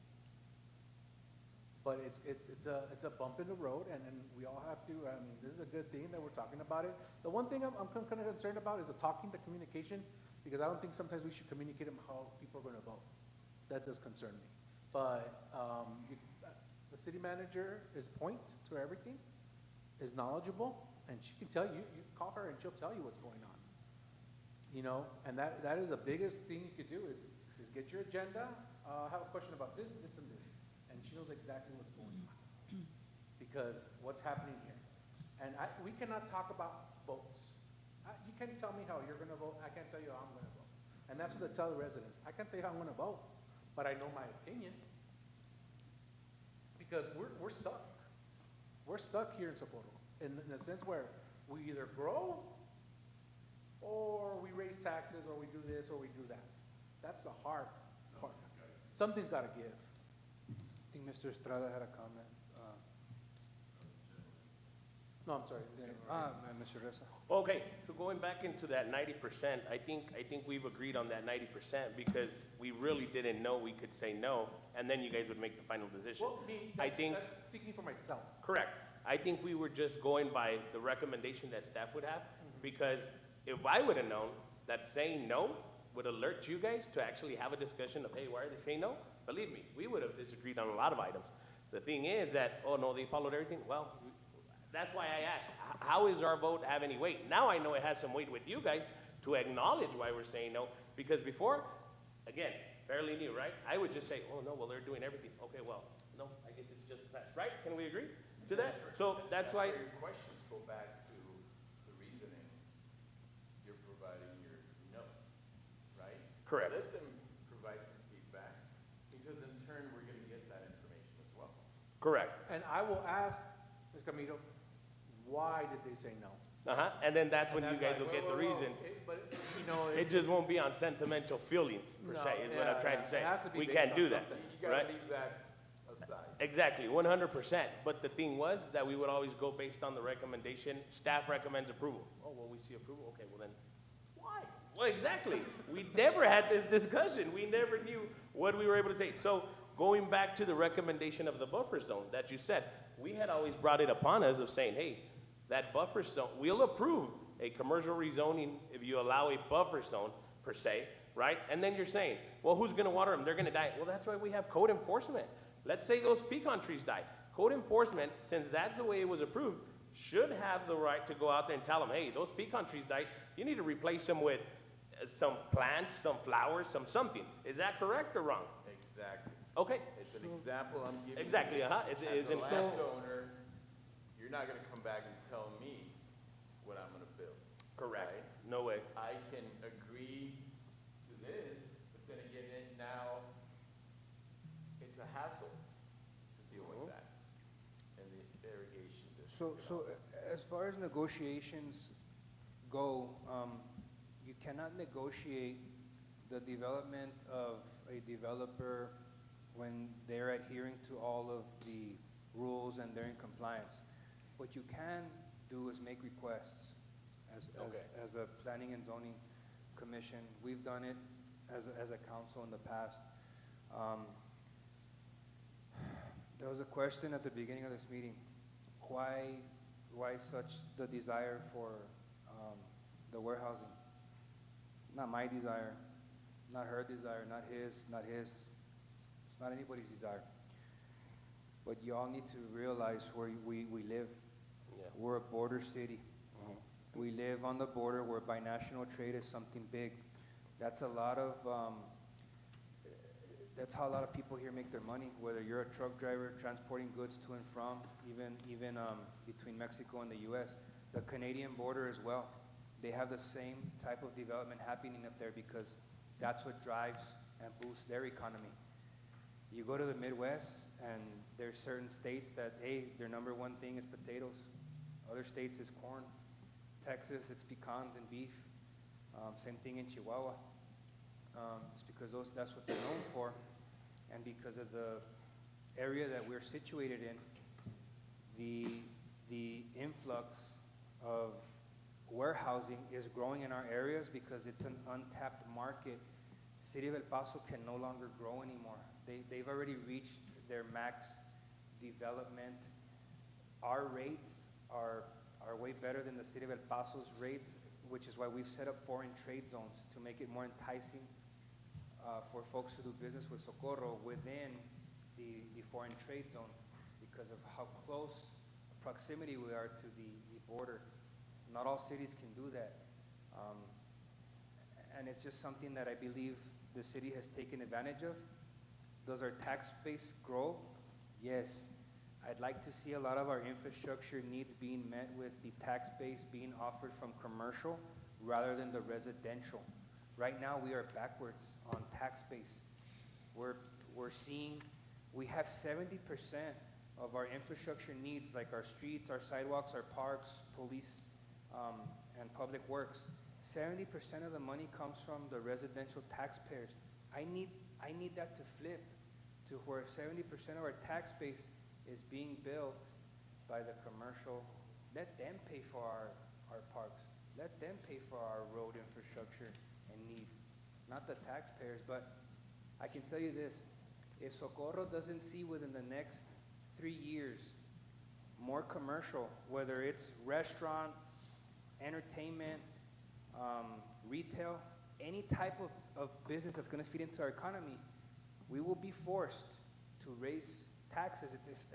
But it's a bump in the road, and we all have to, I mean, this is a good thing that we're talking about it. The one thing I'm kind of concerned about is the talking, the communication, because I don't think sometimes we should communicate them how people are going to vote. That does concern me. But the city manager is point to everything, is knowledgeable, and she can tell you, you call her and she'll tell you what's going on. You know, and that is the biggest thing you could do is get your agenda, have a question about this, this, and this. And she knows exactly what's going on, because what's happening here. And we cannot talk about votes. You can't tell me how you're gonna vote, I can't tell you how I'm gonna vote. And that's what I tell the residents. I can't tell you how I'm gonna vote, but I know my opinion. Because we're stuck. We're stuck here in Socorro, in a sense where we either grow, or we raise taxes, or we do this, or we do that. That's the hard part. Something's gotta give. I think Mr. Estrada had a comment. No, I'm sorry. Mr. Reza. Okay, so going back into that 90%, I think we've agreed on that 90% because we really didn't know we could say no, and then you guys would make the final decision. Well, that's speaking for myself. Correct. I think we were just going by the recommendation that staff would have, because if I would have known that saying no would alert you guys to actually have a discussion of, hey, why are they saying no? Believe me, we would have disagreed on a lot of items. The thing is that, oh no, they followed everything. Well, that's why I asked, how is our vote have any weight? Now I know it has some weight with you guys to acknowledge why we're saying no, because before, again, fairly new, right? I would just say, oh no, well, they're doing everything. Okay, well, no, I guess it's just a pass, right? Can we agree to that? So that's why. Your questions go back to the reasoning. You're providing your no, right? Correct. Let them provide some feedback, because in turn, we're gonna get that information as well. Correct. And I will ask Ms. Camilo, why did they say no? And then that's when you guys will like, get the well, reasons. But, you know, It just won't be on sentimental feelings, per se, is what I'm trying to say. It has to be We based can't on do that, something. You right? gotta leave that aside. Exactly, 100%. But the thing was that we would always go based on the recommendation. Staff recommends approval. Oh, well, we see approval. Okay, well then, why? Well, exactly. We never had this discussion. We never knew what we were able to say. So going back to the recommendation of the buffer zone that you said, we had always brought it upon us of saying, hey, that buffer zone, we'll approve a commercial rezoning if you allow a buffer zone per se, right? And then you're saying, well, who's gonna water them? They're gonna die. Well, that's why we have code enforcement. Let's say those pecan trees die. Code enforcement, since that's the way it was approved, should have the right to go out there and tell them, hey, those pecan trees died. You need to replace them with some plants, some flowers, something. Is that correct or wrong? Exactly. Okay. It's an example I'm giving you. Exactly, As a in landowner, you're not gonna come back and tell me what I'm gonna build. Correct. right? No way. I can agree to this, but then again, now, it's a hassle to deal with that, and the irrigation district. So as far as negotiations go, you cannot negotiate the development of a developer when they're adhering to all of the rules and they're in compliance. What you can do is make requests as a planning and zoning commission. We've done it as a council in the past. There was a question at the beginning of this meeting. Why why such the desire for the warehousing? Not my desire, not her desire, not his, not his. It's not anybody's desire. But you all need to realize where we live. Yeah. We're a border city. We live on the border where binational trade is something big. That's a lot of, that's how a lot of people here make their money, whether you're a truck driver transporting goods to and from, even between Mexico and the US. The Canadian border as well. They have the same type of development happening up there because that's what drives and boosts their economy. You go to the Midwest and there's certain states that, hey, their number one thing is potatoes. Other states is corn. Texas, it's pecans and beef. Same thing in Chihuahua. It's because that's what they're known for. And because of the area that we're situated in, the influx of warehousing is growing in our areas because it's an untapped market. City of El Paso can no longer grow anymore. They've already reached their max development. Our rates are way better than the City of El Paso's rates, which is why we've set up foreign trade zones to make it more enticing for folks to do business with Socorro within the foreign trade zone because of how close proximity we are to the border. Not all cities can do that. And it's just something that I believe the city has taken advantage of. Does our tax base grow? Yes. I'd like to see a lot of our infrastructure needs being met with the tax base being offered from commercial rather than the residential. Right now, we are backwards on tax base. We're seeing, we have 70% of our infrastructure needs, like our streets, our sidewalks, our parks, police, and public works. 70% of the money comes from the residential taxpayers. I need that to flip to where 70% of our tax base is being built by the commercial. Let them pay for our parks. Let them pay for our road infrastructure and needs, not the taxpayers. But I can tell you this, if Socorro doesn't see within the next 3 years more commercial, whether it's restaurant, entertainment, retail, any type of business that's going to feed into our economy, we will be forced to raise taxes.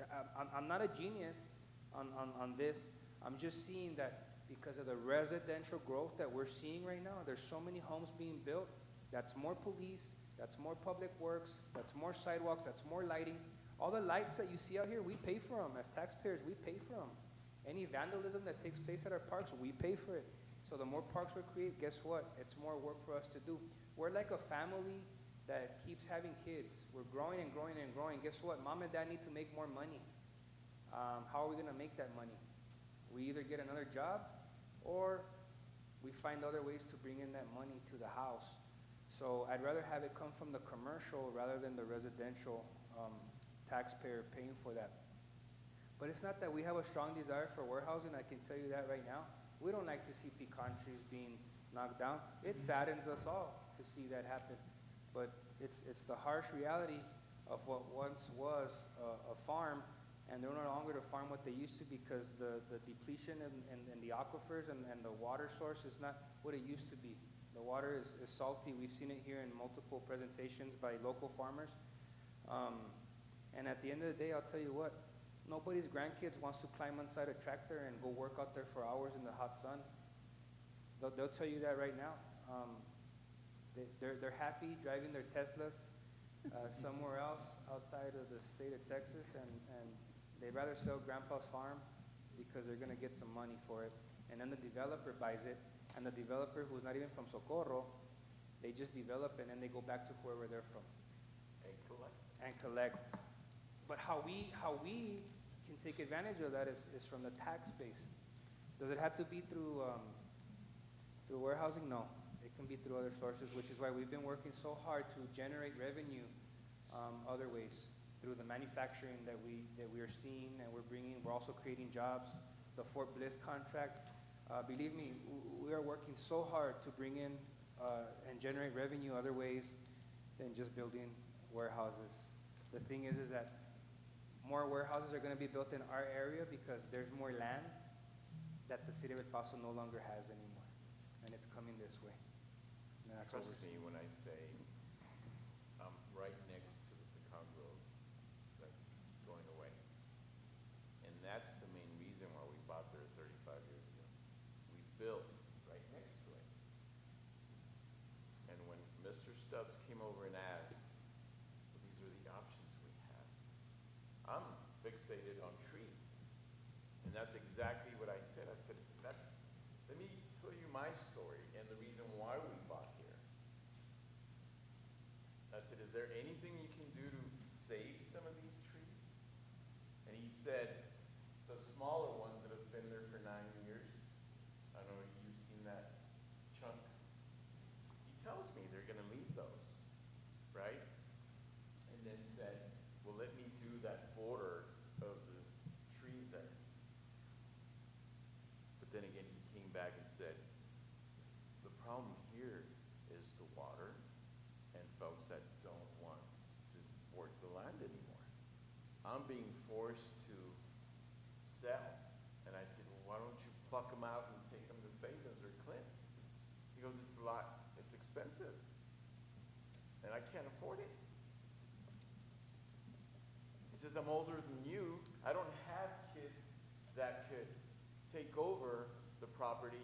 I'm not a genius on this. I'm just seeing that because of the residential growth that we're seeing right now, there's so many homes being built. That's more police, that's more public works, that's more sidewalks, that's more lighting. All the lights that you see out here, we pay for them. As taxpayers, we pay for them. Any vandalism that takes place at our parks, we pay for it. So the more parks we create, guess what? It's more work for us to do. We're like a family that keeps having kids. We're growing and growing and growing. Guess what? Mom and dad need to make more money. How are we going to make that money? We either get another job or we find other ways to bring in that money to the house. So I'd rather have it come from the commercial rather than the residential taxpayer paying for that. But it's not that we have a strong desire for warehousing. I can tell you that right now. We don't like to see pecan trees being knocked down. It saddens us all to see that happen. But it's the harsh reality of what once was a farm, and they're no longer to farm what they used to because the depletion in the aquifers and the water source is not what it used to be. The water is salty. We've seen it here in multiple presentations by local farmers. And at the end of the day, I'll tell you what, nobody's grandkids wants to climb inside a tractor and go work out there for hours in the hot sun. They'll tell you that right now. They're happy driving their Teslas somewhere else outside of the state of Texas, and they'd rather sell grandpa's farm because they're going to get some money for it. And then the developer buys it, and the developer who's not even from Socorro, they just develop it and they go back to wherever they're from. And collect. But how we can take advantage of that is from the tax base. Does it have to be through warehousing? No. It can be through other sources, which is why we've been working so hard to generate revenue other ways, through the manufacturing that we are seeing and we're bringing. We're also creating jobs. The Fort Bliss contract, believe me, we are working so hard to bring in and generate revenue other ways than just building warehouses. The thing is that more warehouses are going to be built in our area because there's more land that the city of El Paso no longer has anymore, and it's coming this way. And that's what Trust we're me when I say I'm right next to the Pecan Grove that's going away. And that's the main reason why we bought there 35 years ago. We built right next to it. And when Mr. Stubbs came over and asked, well, these are the options we have. I'm fixated on trees. And that's exactly what I said. I said, let me tell you my story and the reason why we bought here. I said, is there anything you can do to save some of these trees? And he said, the smaller ones that have been there for 9 years, I don't know if you've seen that chunk. He tells me they're gonna leave those, right? And then said, well, let me do that border of the trees there. But then again, he came back and said, the problem here is the water and folks that don't want to work the land anymore. I'm being forced to sell. And I said, well, why don't you pluck them out and take them to Favens or Clint? He goes, it's expensive. And I can't afford it. He says, I'm older than you. I don't have kids that could take over the property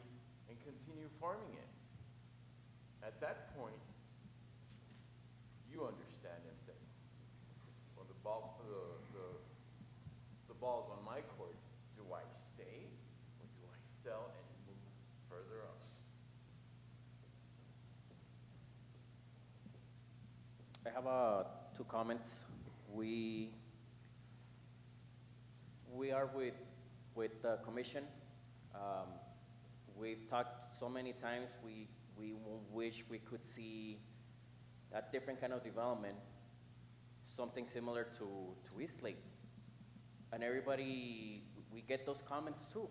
and continue farming it. At that point, you understand and say, well, the ball's on my court. Do I stay or do I sell and move further up? I have two comments. We are with the commission. We've talked so many times, we wish we could see a different kind of development, something similar to Eastlake. And everybody, we get those comments too.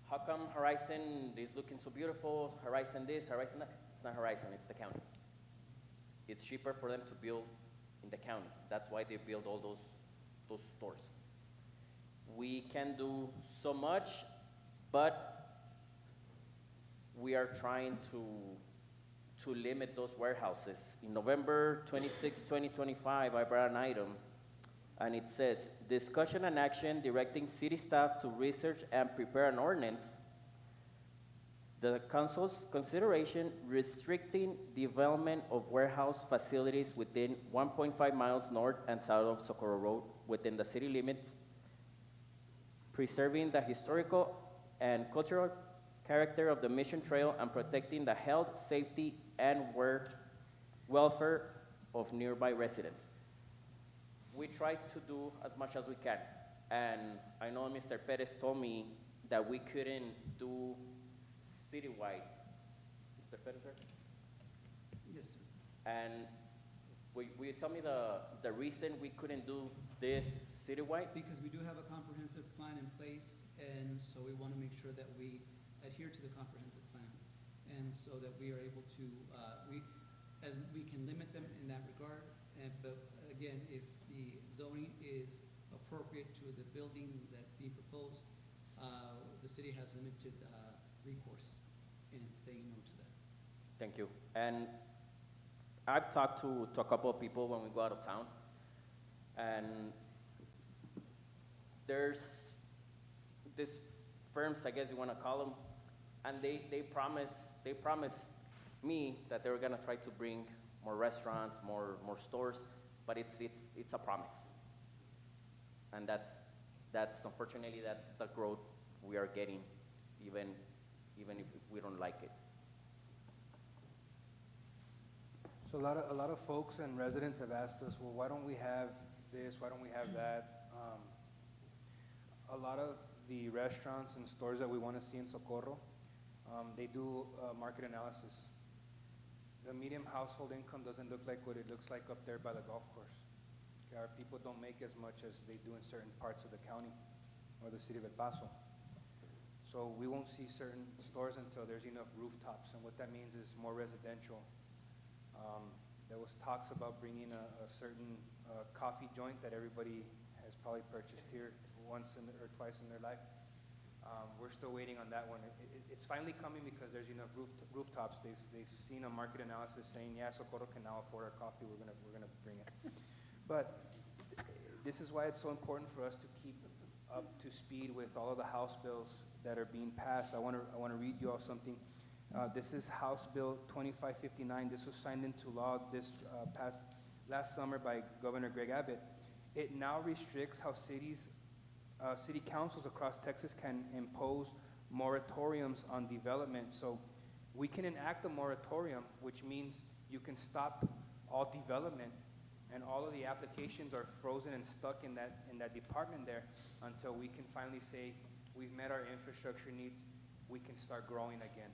How come Horizon is looking so beautiful, Horizon this, Horizon that? It's not Horizon, it's the county. It's cheaper for them to build in the county. That's why they build all those stores. We can do so much, but we are trying to limit those warehouses. In November 26, 2025, I brought an item, and it says, discussion and action directing city staff to research and prepare an ordinance. The council's consideration restricting development of warehouse facilities within 1.5 miles north and south of Socorro Road within the city limits, preserving the historical and cultural character of the Mission Trail and protecting the health, safety, and welfare of nearby residents. We try to do as much as we can. And I know Mr. Perez told me that we couldn't do citywide. Mr. Perez, sir? Yes, sir. And will you tell me the reason we couldn't do this citywide? Because we do have a comprehensive plan in place, and so we want to make sure that we adhere to the comprehensive plan. And so that we are able to, we can limit them in that regard. But again, if the zoning is appropriate to the building that be proposed, the city has limited recourse in saying no to that. Thank you. And I've talked to a couple of people when we go out of town, and there's these firms, I guess you want to call them, and they promised me that they were gonna try to bring more restaurants, more stores, but it's a promise, and that's unfortunately that's the growth we are getting, even if we don't like it. So a lot of folks and residents have asked us, well, why don't we have this, why don't we have that? A lot of the restaurants and stores that we want to see in Socorro, they do market analysis. The median household income doesn't look like what it looks like up there by the golf course. Okay, our people don't make as much as they do in certain parts of the county or the city of El Paso. So we won't see certain stores until there's enough rooftops, and what that means is more residential. There was talks about bringing a certain coffee joint that everybody has probably purchased here once or twice in their life. We're still waiting on that one. It's finally coming because there's enough rooftops. They've seen a market analysis saying, yeah, Socorro can now afford our coffee, we're gonna bring it. But this is why it's so important for us to keep up to speed with all of the House bills that are being passed. I wanna read you all something. This is House Bill 2559. This was signed into law passed last summer by Governor Greg Abbott. It now restricts how city councils across Texas can impose moratoriums on development. So we can enact a moratorium, which means you can stop all development, and all of the applications are frozen and stuck in that department there until we can finally say, we've met our infrastructure needs, we can start growing again.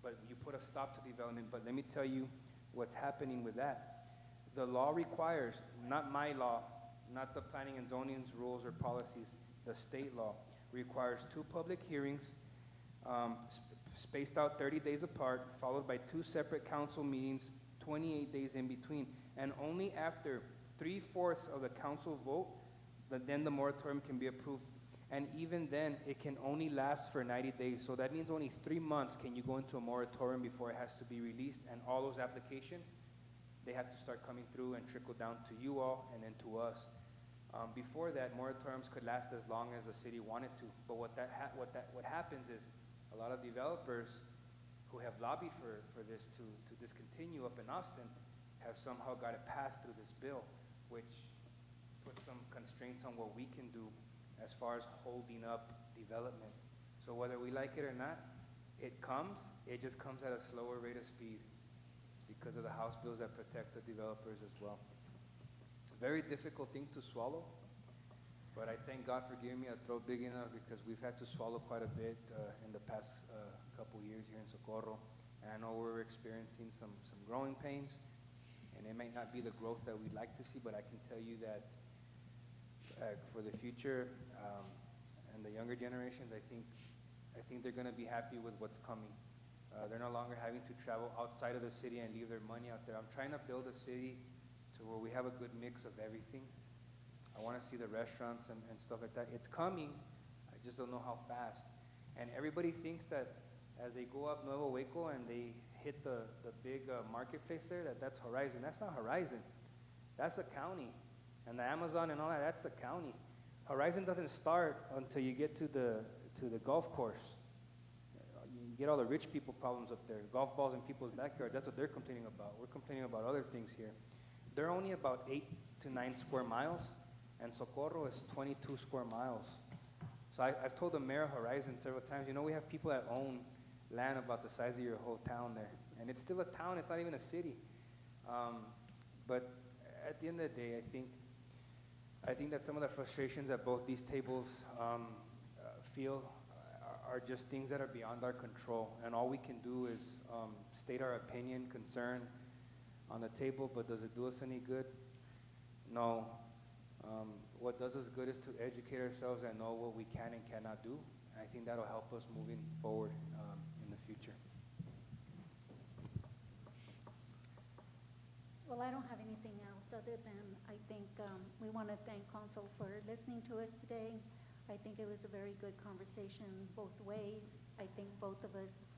But you put a stop to development, but let me tell you what's happening with that. The law requires, not my law, not the planning and zoning's rules or policies, the state law requires 2 public hearings, spaced out 30 days apart, followed by 2 separate council meetings, 28 days in between. And only after 3/4 of the council vote, then the moratorium can be approved. And even then, it can only last for 90 days. So that means only 3 months can you go into a moratorium before it has to be released. And all those applications, they have to start coming through and trickle down to you all and then to us. Before that, moratoriums could last as long as the city wanted to. But what happens is a lot of developers who have lobbied for this to discontinue up in Austin have somehow got it passed through this bill, which puts some constraints on what we can do as far as holding up development. So whether we like it or not, it just comes at a slower rate of speed because of the House bills that protect the developers as well. Very difficult thing to swallow, but I thank God for giving me a throat big enough because we've had to swallow quite a bit in the past couple years here in Socorro. And I know we're experiencing some growing pains, and it might not be the growth that we'd like to see, but I can tell you that for the future and the younger generations, I think they're going to be happy with what's coming. They're no longer having to travel outside of the city and leave their money out there. I'm trying to build a city to where we have a good mix of everything. I want to see the restaurants and stuff like that. It's coming. I just don't know how fast. And everybody thinks that as they go up Nuevo Hueco and they hit the big marketplace there, that's Horizon. That's not Horizon. That's the county. And the Amazon and all that, that's the county. Horizon doesn't start until you get to the golf course. You get all the rich people problems up there. Golf balls in people's backyards, that's what they're complaining about. We're complaining about other things here. They're only about 8 to 9 square miles, and Socorro is 22 square miles. So I've told the mayor of Horizon several times, we have people that own land about the size of your whole town there. And it's still a town, it's not even a city. But at the end of the day, I think that some of the frustrations that both these tables feel are just things that are beyond our control. And all we can do is state our opinion, concern on the table, but does it do us any good? No. What does us good is to educate ourselves and know what we can and cannot do. I think that'll help us moving forward in the future. Well, I don't have anything else other than I think we want to thank Council for listening to us today. I think it was a very good conversation both ways. I think both of us,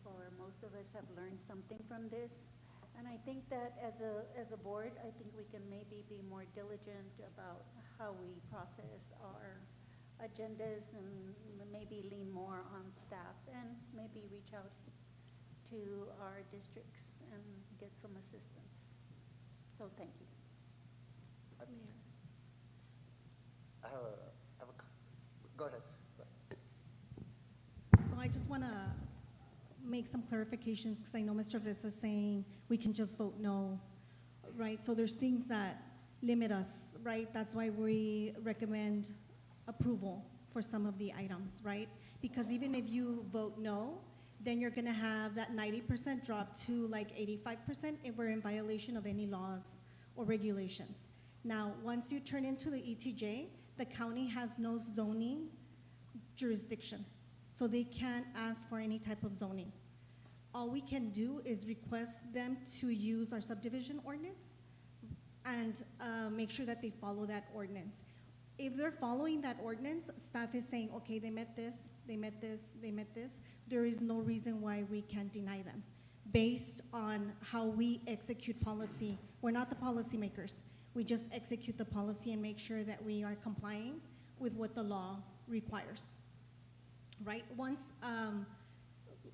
or most of us, have learned something from this. And I think that as a board, I think we can maybe be more diligent about how we process our agendas and maybe lean more on staff and maybe reach out to our districts and get some assistance. So thank you. Go ahead. So I just want to make some clarifications because I know Mr. Reza is saying we can just vote no, right? So there's things that limit us, right? That's why we recommend approval for some of the items, right? Because even if you vote no, then you're going to have that 90% drop to like 85% if we're in violation of any laws or regulations. Now, once you turn into the ETJ, the county has no zoning jurisdiction, so they can't ask for any type of zoning. All we can do is request them to use our subdivision ordinance and make sure that they follow that ordinance. if they're following that ordinance, staff is saying, okay, they met this, they met this, they met this, there is no reason why we can't deny them based on how we execute policy. We're not the policymakers. We just execute the policy and make sure that we are complying with what the law requires, right? Once,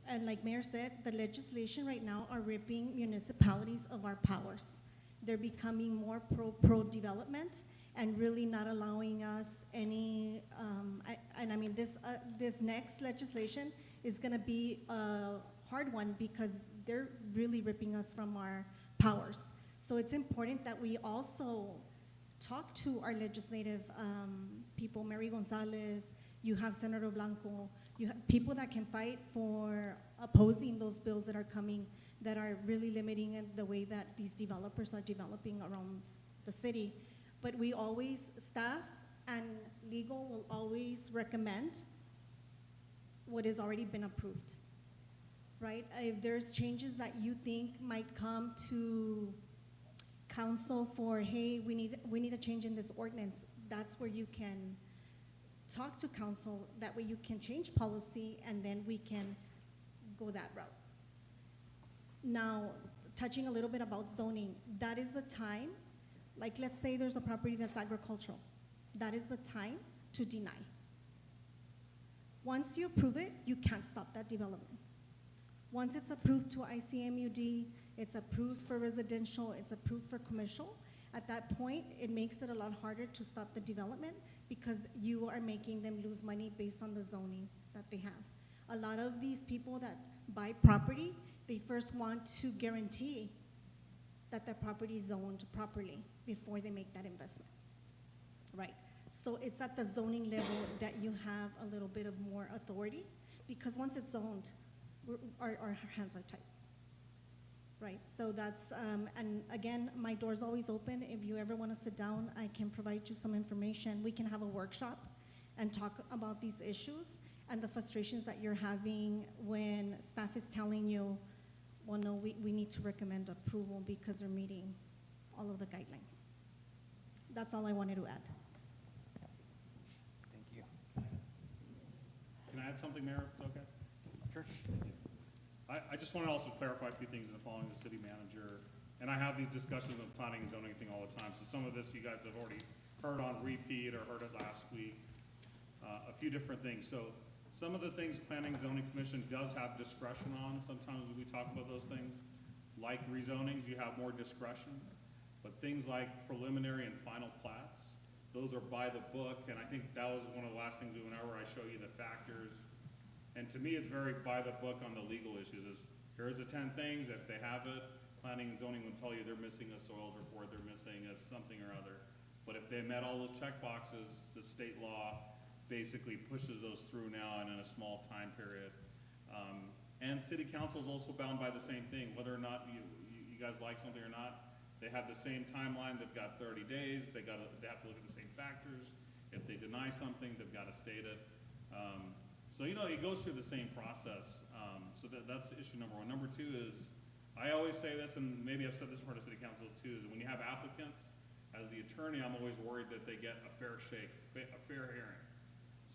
and like Mayor said, the legislation right now are ripping municipalities of our powers. They're becoming more pro-development and really not allowing us any, and I mean, this next legislation is gonna be a hard one because they're really ripping us from our powers. So it's important that we also talk to our legislative people, Mary Gonzalez, you have Senator Blanco, you have people that can fight for opposing those bills that are coming that are really limiting the way that these developers are developing around the city. But we always, staff and legal will always recommend what has already been approved, right? If there's changes that you think might come to council for, hey, we need a change in this ordinance, that's where you can talk to council. That way you can change policy and then we can go that route. Now, touching a little bit about zoning, that is the time, like let's say there's a property that's agricultural, that is the time to deny. Once you approve it, you can't stop that development. Once it's approved to ICMUD, it's approved for residential, it's approved for commercial, at that point, it makes it a lot harder to stop the development because you are making them lose money based on the zoning that they have. A lot of these people that buy property, they first want to guarantee that their property is zoned properly before they make that investment, right? So it's at the zoning level that you have a little bit of more authority because once it's zoned, our hands are tied, right? So that's, and again, my door's always open. If you ever want to sit down, I can provide you some information. We can have a workshop and talk about these issues and the frustrations that you're having when staff is telling you, well, no, we need to recommend approval because we're meeting all of the guidelines. That's all I wanted to add. Thank you. Can I add something, Mayor, if it's okay? Sure. I just want to also clarify a few things in following the city manager. And I have these discussions with planning and zoning thing all the time. So some of this you guys have already heard on repeat or heard it last week. A few different things. So some of the things Planning and Zoning Commission does have discretion on. Sometimes when we talk about those things, like rezonings, you have more discretion. But things like preliminary and final plats, those are by the book. And I think that was one of the last things whenever I show you the factors. And to me, it's very by the book on the legal issues. Is here's the 10 things. If they have it, planning and zoning will tell you they're missing a soils report, they're missing a something or other. But if they met all those check boxes, the state law basically pushes those through now and in a small time period. And city council is also bound by the same thing, whether or not you guys like something or not. They have the same timeline. They've got 30 days. They have to look at the same factors. If they deny something, they've got to state it. So, you know, it goes through the same process. So that's issue number one. Number two is, I always say this, and maybe I've said this in front of city council too, is when you have applicants, as the attorney, I'm always worried that they get a fair shake, a fair hearing.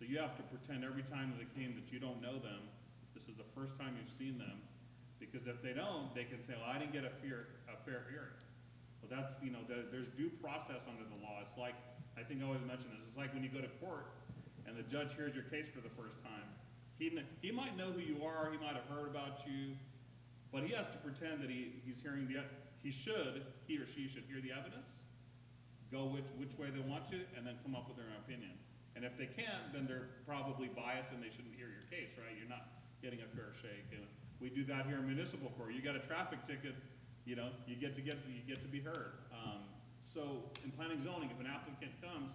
So you have to pretend every time that they came that you don't know them. This is the first time you've seen them. Because if they don't, they can say, well, I didn't get a fair hearing. Well, that's, you know, there's due process under the law. It's like, I think I always mention this, it's like when you go to court and the judge hears your case for the first time. He might know who you are, he might have heard about you, but he has to pretend that he's hearing he or she should hear the evidence, go which way they want to, and then come up with their own opinion. And if they can't, then they're probably biased and they shouldn't hear your case, right? You're not getting a fair shake. And we do that here in municipal court. You got a traffic ticket, you know, you get to be heard. So in planning zoning, if an applicant comes,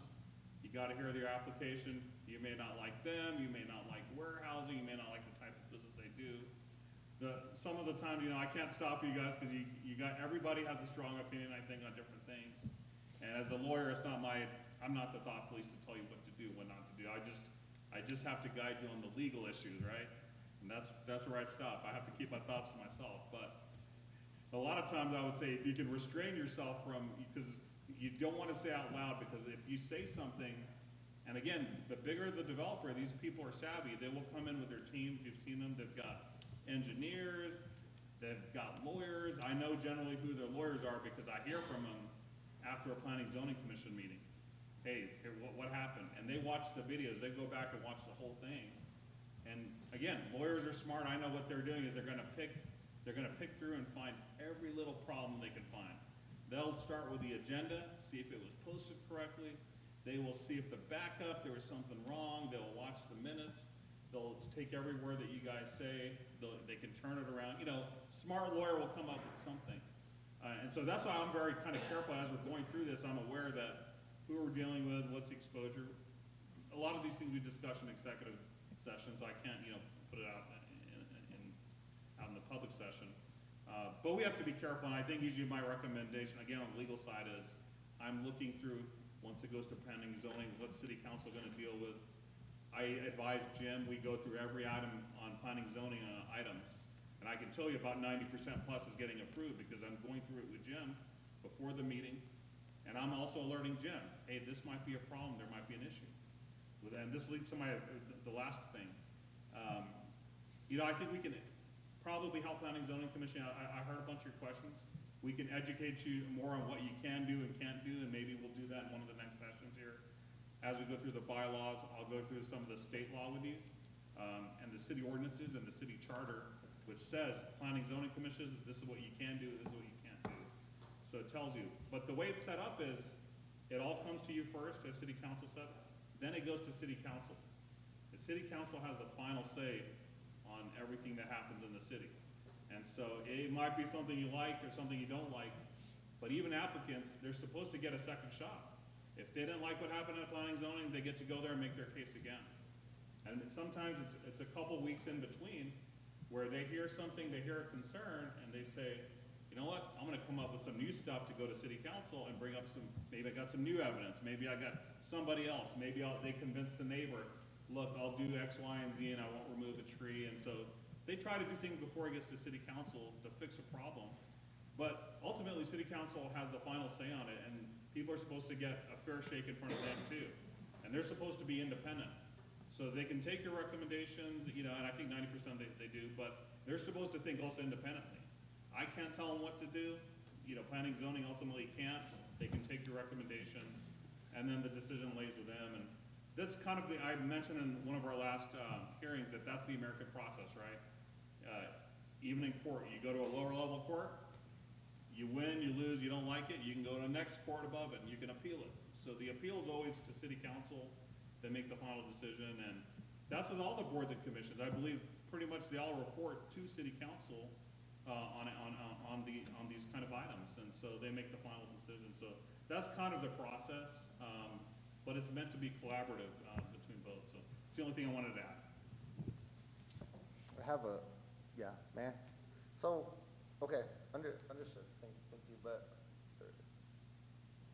you got to hear their application. You may not like them, you may not like warehousing, you may not like the type of business they do. Some of the time, you know, I can't stop you guys because everybody has a strong opinion, I think, on different things. And as a lawyer, I'm not the thought police to tell you what to do, what not to do. I just have to guide you on the legal issues, right? And that's where I stop. I have to keep my thoughts to myself. But a lot of times I would say if you can restrain yourself from, because you don't want to say out loud, because if you say something And again, the bigger the developer, these people are savvy, they will come in with their teams, you've seen them, they've got engineers, they've got lawyers. I know generally who their lawyers are because I hear from them after a planning zoning commission meeting. Hey, here, what happened? And they watch the videos, they go back and watch the whole thing. And again, lawyers are smart, I know what they're doing is they're gonna pick through and find every little problem they can find. They'll start with the agenda, see if it was posted correctly. They will see if the backup, there was something wrong. They'll watch the minutes. They'll take every word that you guys say. They can turn it around. You know, smart lawyer will come up with something. And so that's why I'm very kind of careful as we're going through this. I'm aware that who we're dealing with, what's the exposure. A lot of these things we discuss in executive session, so I can't, you know, put it out out in the public session. But we have to be careful, and I think usually my recommendation, again, on the legal side is I'm looking through, once it goes to planning zoning, what's city council gonna deal with? I advise Jim, we go through every item on planning zoning items, and I can tell you about 90% plus is getting approved because I'm going through it with Jim before the meeting, and I'm also alerting Jim, hey, this might be a problem, there might be an issue. And this leads to the last thing. You know, I think we can probably help planning zoning commission. I heard a bunch of your questions. We can educate you more on what you can do and can't do, and maybe we'll do that in one of the next sessions here. As we go through the bylaws, I'll go through some of the state law with you, and the city ordinances and the city charter, which says planning zoning commissions, this is what you can do, this is what you can't do. So it tells you. But the way it's set up is, it all comes to you first, as city council said, then it goes to city council. The city council has the final say on everything that happens in the city. And so it might be something you like or something you don't like, but even applicants, they're supposed to get a second shot. If they didn't like what happened at planning zoning, they get to go there and make their case again. And sometimes it's a couple weeks in between where they hear something, they hear a concern, and they say, you know what, I'm gonna come up with some new stuff to go to city council and bring up maybe I got some new evidence, maybe I got somebody else, maybe they convince the neighbor, look, I'll do X, Y, and Z, and I won't remove a tree, and so they try to do things before it gets to city council to fix a problem. But ultimately, city council has the final say on it, and people are supposed to get a fair shake in front of them too. And they're supposed to be independent. So they can take your recommendations, you know, and I think 90% they do, but they're supposed to think also independently. I can't tell them what to do. You know, planning zoning ultimately can't. They can take your recommendation, and then the decision lays with them. And that's kind of I mentioned in one of our last hearings that that's the American process, right? Even in court, you go to a lower level court, you win, you lose, you don't like it, you can go to the next court above it and you can appeal it. So the appeal is always to city council. They make the final decision, and that's with all the boards and commissions. I believe pretty much they all report to city council on these kind of items, and so they make the final decision. So that's kind of the process, but it's meant to be collaborative between both. So it's the only thing I wanted to add. I have man. So, okay, understood, thank you, but,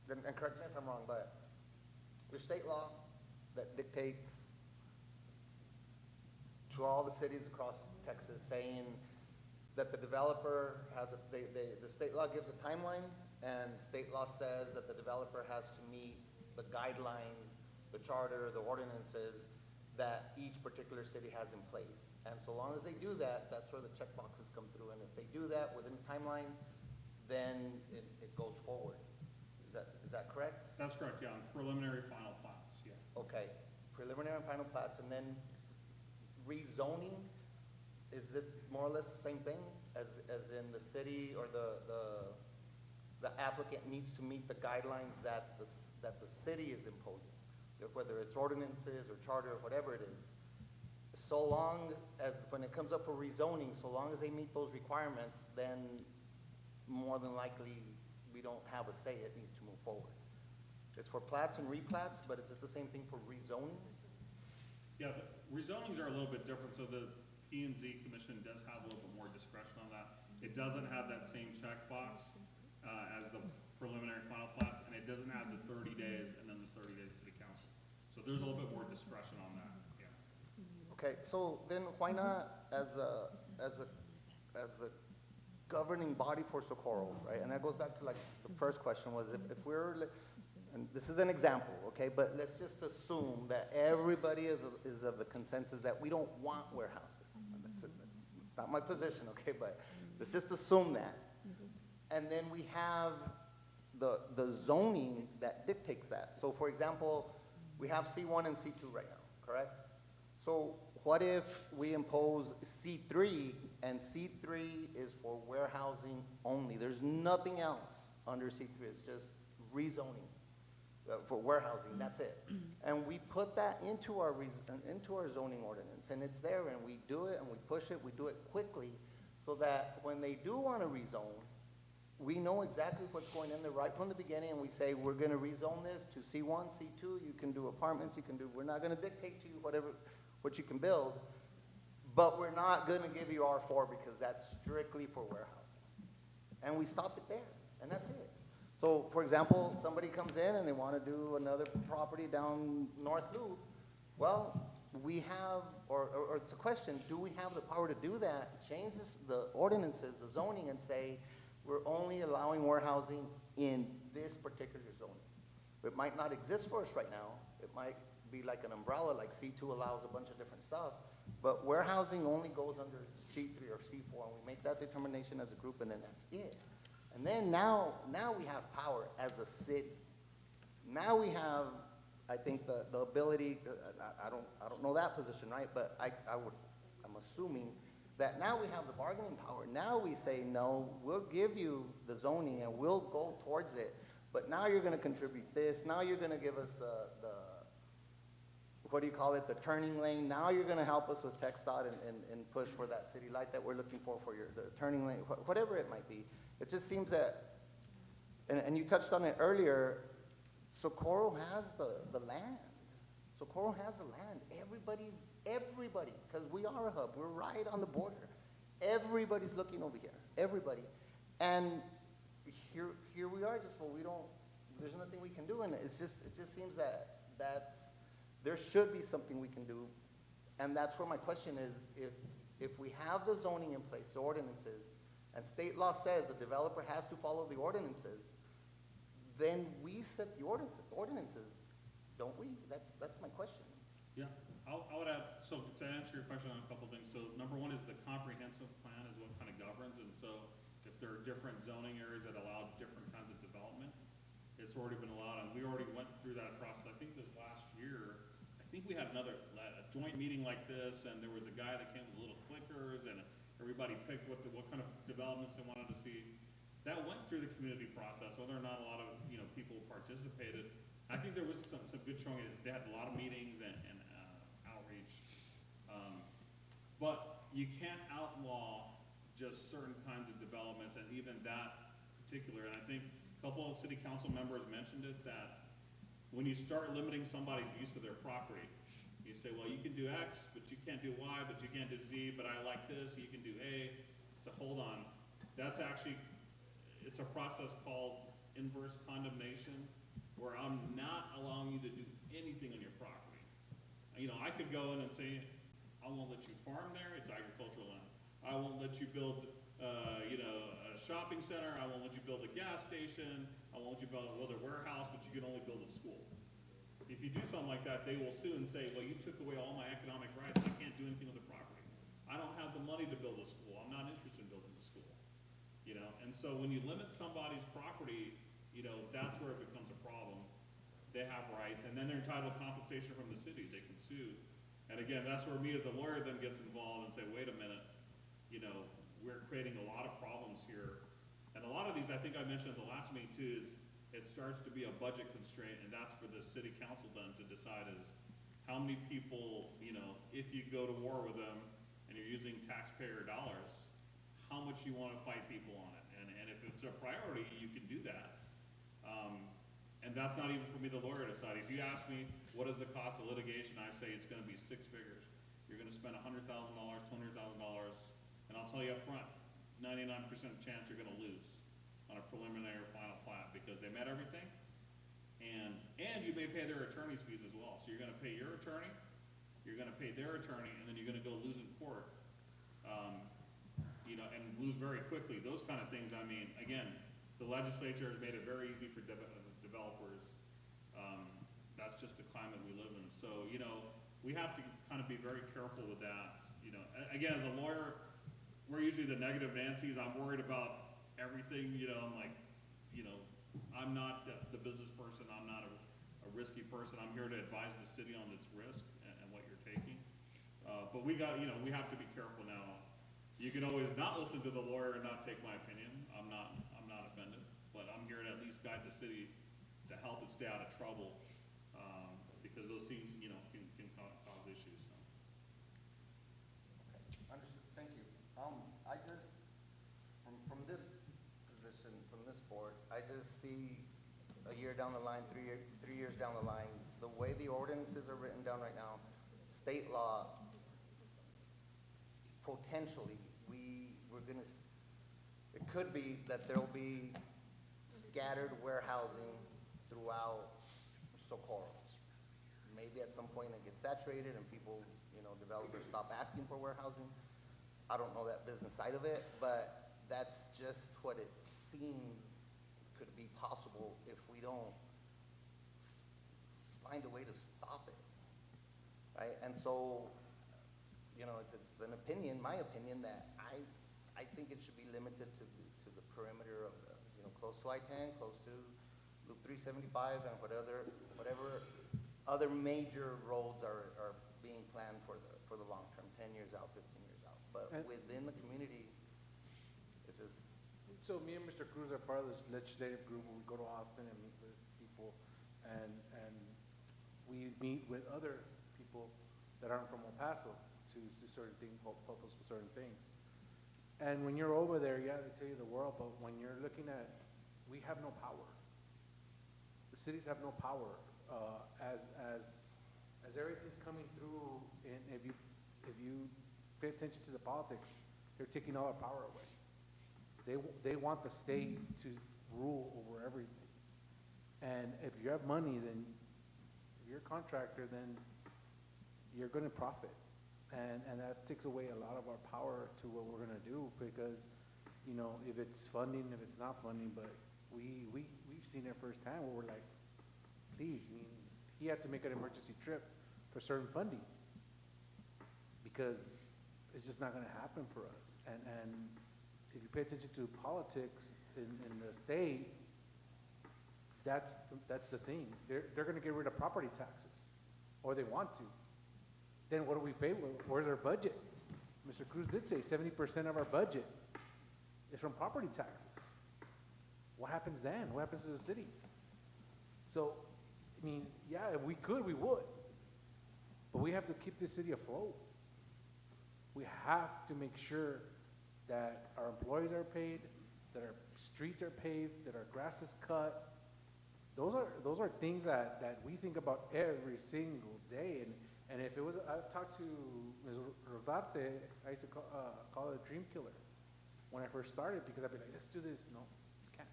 and correct me if I'm wrong, but there's state law that dictates to all the cities across Texas saying that the developer has, the state law gives a timeline, and state law says that the developer has to meet the guidelines, the charter, the ordinances that each particular city has in place. And so long as they do that, that's where the check boxes come through. And if they do that within the timeline, then it goes forward. Is that correct? That's correct, yeah, on preliminary final plats, yeah. Okay, preliminary and final plats, and then rezoning, is it more or less the same thing as in the city, or the applicant needs to meet the guidelines that the city is imposing, whether it's ordinances or charter or whatever it is? So long as, when it comes up for rezoning, so long as they meet those requirements, then more than likely we don't have a say, it needs to move forward. It's for plats and replats, but is it the same thing for rezoning? Yeah, the rezonings are a little bit different, so the P&Z commission does have a little bit more discretion on that. It doesn't have that same checkbox as the preliminary final plats, and it doesn't have the 30 days and then the 30 days to the council. So there's a little bit more discretion on that, yeah. Okay, so then why not, as a governing body for Socorro, right? And that goes back to like the first question was, if we're, and this is an example, okay, but let's just assume that everybody is of the consensus that we don't want warehouses. That's not my position, okay, but let's just assume that. And then we have the zoning that dictates that. So for example, we have C1 and C2 right now, correct? So what if we impose C3, and C3 is for warehousing only? There's nothing else under C3, it's just rezoning for warehousing, that's it. And we put that into our zoning ordinance, and it's there, and we do it, and we push it, we do it quickly, so that when they do want to rezone, we know exactly what's going in there right from the beginning, and we say, we're gonna rezone this to C1, C2, you can do apartments, we're not gonna dictate to you what you can build, but we're not gonna give you R4 because that's strictly for warehousing. And we stop it there, and that's it. So, for example, somebody comes in and they wanna do another property down North Loop, well, we have, or it's a question, do we have the power to do that? Change the ordinances, the zoning, and say, we're only allowing warehousing in this particular zoning. It might not exist for us right now. It might be like an umbrella, like C2 allows a bunch of different stuff, but warehousing only goes under C3 or C4, and we make that determination as a group, and then that's it. And then now we have power as a city. Now we have, I think, the ability, I don't know that position, right? But I'm assuming that now we have the bargaining power. Now we say, no, we'll give you the zoning and we'll go towards it, but now you're gonna contribute this, now you're gonna give us the what do you call it, the turning lane, now you're gonna help us with TxDOT and push for that city light that we're looking for the turning lane, whatever it might be. It just seems that, and you touched on it earlier, Socorro has the land. Socorro has the land. Everybody, because we are a hub, we're right on the border. Everybody's looking over here, everybody. And here we are, just, well, there's nothing we can do, and it just seems that there should be something we can do. And that's where my question is, if we have the zoning in place, the ordinances, and state law says the developer has to follow the ordinances, then we set the ordinances, don't we? That's my question. Yeah, I would add, so to answer your question on a couple things, so number one is the comprehensive plan is what kind of governs, and so if there are different zoning areas that allow different kinds of development, it's already been allowed, and we already went through that process. I think this last year, I think we had a joint meeting like this, and there was a guy that came with little clickers, and everybody picked what kind of developments they wanted to see. That went through the community process, whether or not a lot of people participated. I think there was some good showing. They had a lot of meetings and outreach. But you can't outlaw just certain kinds of developments, and even that particular. And I think a couple of city council members mentioned it, that when you start limiting somebody's use of their property, you say, well, you can do X, but you can't do Y, but you can't do Z, but I like this, you can do A. So hold on. That's actually, it's a process called inverse condemnation, where I'm not allowing you to do anything on your property. I could go in and say, I won't let you farm there, it's agricultural land. I won't let you build, a shopping center, I won't let you build a gas station, I won't let you build a warehouse, but you can only build a school. If you do something like that, they will sue and say, well, you took away all my economic rights, I can't do anything with the property. I don't have the money to build a school, I'm not interested in building a school. And so when you limit somebody's property, that's where it becomes a problem. They have rights, and then they're entitled to compensation from the city, they can sue. And again, that's where me as a lawyer then gets involved and say, wait a minute, we're creating a lot of problems here. And a lot of these, I think I mentioned at the last meeting too, is it starts to be a budget constraint, and that's for the city council then to decide is how many people, if you go to war with them and you're using taxpayer dollars, how much you want to fight people on it. And if it's a priority, you can do that. And that's not even for me, the lawyer, to decide. If you ask me, what is the cost of litigation, I say it's gonna be 6 figures. You're gonna spend $100,000, $200,000, and I'll tell you up front, 99% chance you're gonna lose on a preliminary or final plat, because they met everything, and you may pay their attorney's fees as well. So you're gonna pay your attorney, you're gonna pay their attorney, and then you're gonna go lose in court, and lose very quickly. Those kind of things, again, the legislature has made it very easy for developers That's just the climate we live in. So, you know, we have to kind of be very careful with that. You know, again, as a lawyer, we're usually the negative Nancy's. I'm worried about everything, you know, I'm like, you know, I'm not the business person. I'm not a risky person. I'm here to advise the city on its risk and what you're taking. But we got, you know, we have to be careful now. You can always not listen to the lawyer and not take my opinion. I'm not offended, but I'm here to at least guide the city to help it stay out of trouble, because those things, you know, can cause issues, so. Understood, thank you. I just, from this position, from this board, I just see a year down the line, 3 years down the line, the way the ordinances are written down right now, state law, potentially, we're gonna, it could be that there'll be scattered warehousing throughout Socorro. Maybe at some point it gets saturated and people, you know, developers stop asking for warehousing. I don't know that business side of it, but that's just what it seems could be possible if we don't find a way to stop it, right? And so, you know, it's an opinion, my opinion, that I think it should be limited to the perimeter of the, you know, close to I-10, close to Loop 375, and whatever other major roads are being planned for the long term, 10 years out, 15 years out. But within the community, it's just. So me and Mr. Cruz are part of this legislative group where we go to Austin and meet with people, and we meet with other people that aren't from El Paso to do certain things, help us with certain things. And when you're over there, yeah, they tell you the world, but when you're looking at, we have no power. The cities have no power, as everything's coming through, and if you pay attention to the politics, they're taking all our power away. They want the state to rule over everything. And if you have money, then if you're a contractor, then you're gonna profit. And that takes away a lot of our power to what we're gonna do, because, you know, if it's funding, if it's not funding, but we've seen it firsthand where we're like, please, I mean, he had to make an emergency trip for certain funding, because it's just not gonna happen for us. And if you pay attention to politics in the state, that's the thing. They're gonna get rid of property taxes, or they want to. Then what do we pay? Where's our budget? Mr. Cruz did say 70% of our budget is from property taxes. What happens then? What happens to the city? So, I mean, yeah, if we could, we would. But we have to keep this city afloat. We have to make sure that our employees are paid, that our streets are paved, that our grass is cut. Those are things that we think about every single day. And if it was, I've talked to Ms. Rodarte, I used to call it a dream killer when I first started, because I'd be like, let's do this. No, you can't.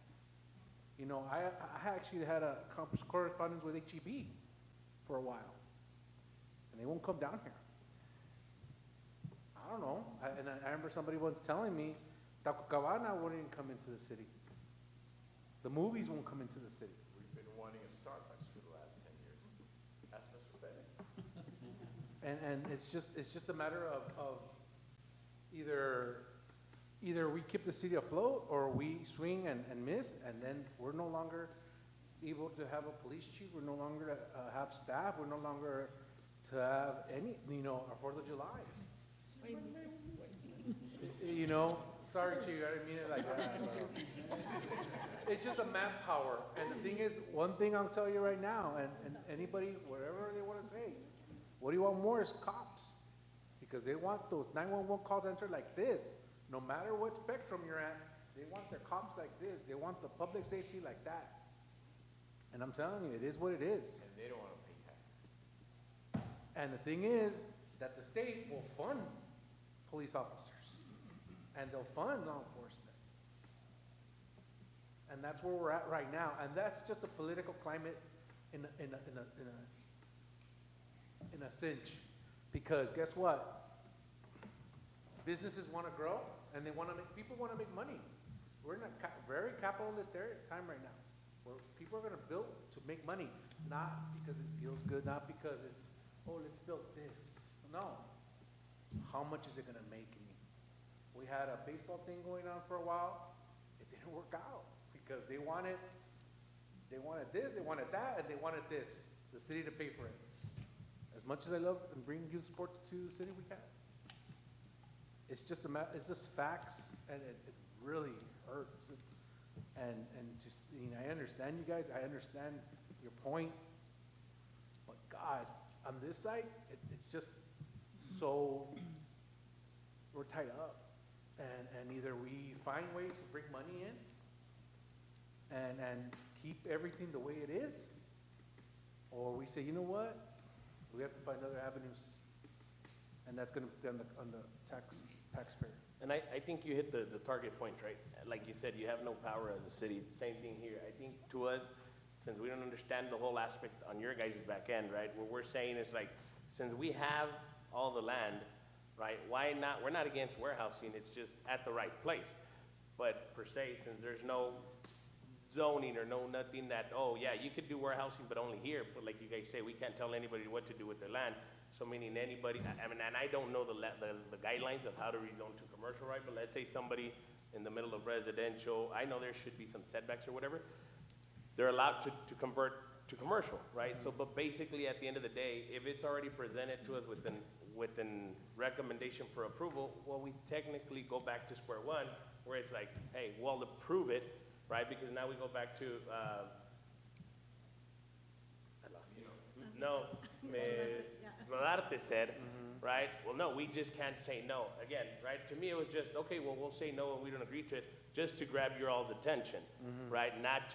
You know, I actually had a correspondence with HEB for a while, and they won't come down here. I don't know. And I remember somebody once telling me, Taco Cabana won't even come into the city. The movies won't come into the city. We've been wanting a Starbucks for the last 10 years. Ask Mr. Perez. And it's just a matter of either we keep the city afloat, or we swing and miss, and then we're no longer able to have a police chief, we're no longer have staff, we're no longer to have any, you know, our 4th of July. You know, sorry, Chief, I didn't mean it like that. It's just a manpower. And the thing is, one thing I'll tell you right now, and anybody, whatever they want to say, what do you want more is cops. Because they want those 911 calls answered like this. No matter what spectrum you're at, they want their cops like this. They want the public safety like that. And I'm telling you, it is what it is. And they don't want to pay taxes. And the thing is that the state will fund police officers, and they'll fund law enforcement. And that's where we're at right now. And that's just a political climate in a cinch. Because guess what? Businesses want to grow, and people want to make money. We're in a very capitalist time right now, where people are going to build to make money. not because it feels good, not because it's, oh, let's build this. No. How much is it gonna make me? We had a baseball thing going on for a while. It didn't work out because they wanted this, they wanted that, and they wanted this, the city to pay for it. As much as I love and bring youth sport to the city, we can't. It's just it's just facts, and it really hurts. And just, you know, I understand you guys, I understand your point, but God, on this side, it's just so, we're tied up. And either we find ways to bring money in and keep everything the way it is, or we say, you know what, we have to find other avenues, and that's gonna be on the taxpayer. And I think you hit the target point, right? Like you said, you have no power as a city. Same thing here. I think to us, since we don't understand the whole aspect on your guys' back end, right? What we're saying is like, since we have all the land, right? Why not? We're not against warehousing. It's just at the right place. But per se, since there's no zoning or no nothing that, oh yeah, you could do warehousing, but only here. But like you guys say, we can't tell anybody what to do with their land. So meaning anybody, I mean, and I don't know the guidelines of how to rezone to commercial, right? But let's say somebody in the middle of residential, I know there should be some setbacks or whatever. They're allowed to convert to commercial, right? So, but basically at the end of the day, if it's already presented to us within recommendation for approval, well, we technically go back to square one, where it's like, hey, well, approve it, right? Because now we go back to, I lost it. No, Ms. Rodarte said, right? Well, no, we just can't say no. Again, right? To me, it was just, okay, well, we'll say no and we don't agree to it, just to grab your all's attention, right? Not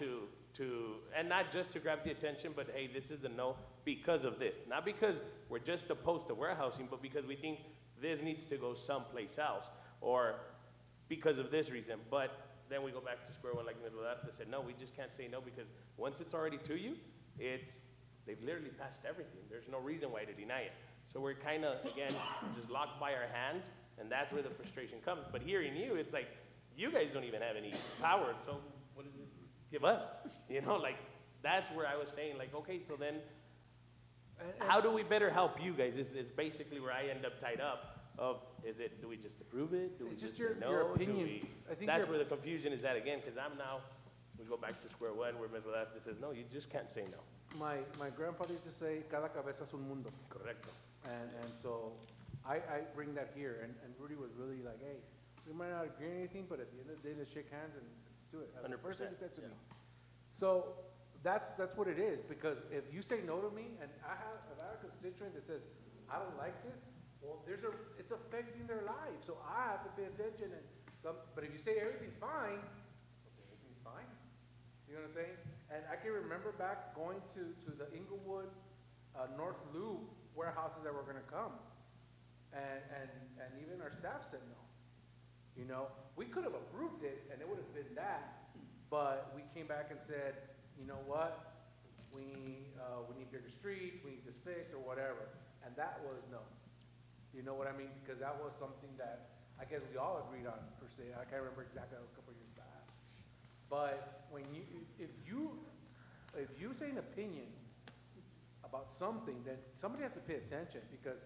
and not just to grab the attention, but hey, this is a no because of this. Not because we're just opposed to warehousing, but because we think this needs to go someplace else, or because of this reason. But then we go back to square one, like Ms. Rodarte said, no, we just can't say no, because once it's already to you, they've literally passed everything. There's no reason why to deny it. So we're kind of, again, just locked by our hands, and that's where the frustration comes. But hearing you, it's like, you guys don't even have any power, so what does it give us? You know, like, that's where I was saying, like, okay, so then, how do we better help you guys? Is basically where I end up tied up do we just approve it? Do we just say no? Your opinion. I think that's where the confusion is at again, because we go back to square one, where Ms. Rodarte says, no, you just can't say no. My grandfather used to say, cada cabeza es un mundo. Correcto. And so I bring that here, and Rudy was really like, hey, we might not agree on anything, but at the end of the day, let's shake hands and let's do it. That's the first thing he said to me. So that's what it is, because if you say no to me, and if I have a constituent that says, I don't like this, well, it's affecting their life, so I have to pay attention. But if you say everything's fine, everything's fine. See what I'm saying? And I can remember back going to the Inglewood North Loop warehouses that were gonna come. And even our staff said no. You know, we could have approved it and it would have been that, but we came back and said, you know what? We need bigger streets, we need this fixed or whatever. And that was no. You know what I mean? Because that was something that I guess we all agreed on per se. I can't remember exactly, that was a couple of years back. But if you say an opinion about something, then somebody has to pay attention, because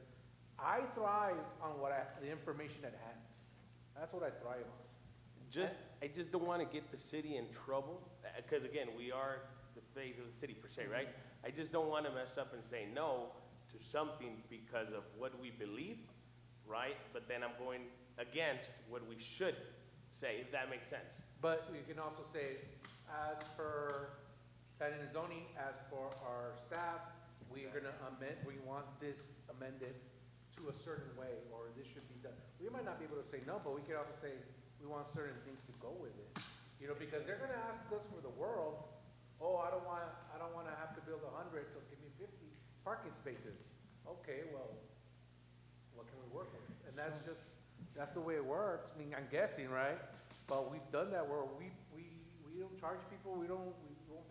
I thrive on the information at hand. That's what I thrive on. I just don't want to get the city in trouble, because again, we are the face of the city per se, right? I just don't want to mess up and say no to something because of what we believe, right? But then I'm going against what we should say, if that makes sense. But you can also say, as per planning and zoning, as for our staff, we're gonna amend, we want this amended to a certain way, or this should be done. We might not be able to say no, but we can also say, we want certain things to go with it. You know, because they're gonna ask us for the world, oh, I don't wanna have to build 100, so give me 50 parking spaces. Okay, well, what can we work with? And that's the way it works. I mean, I'm guessing, right? But we've done that where we don't charge people, we won't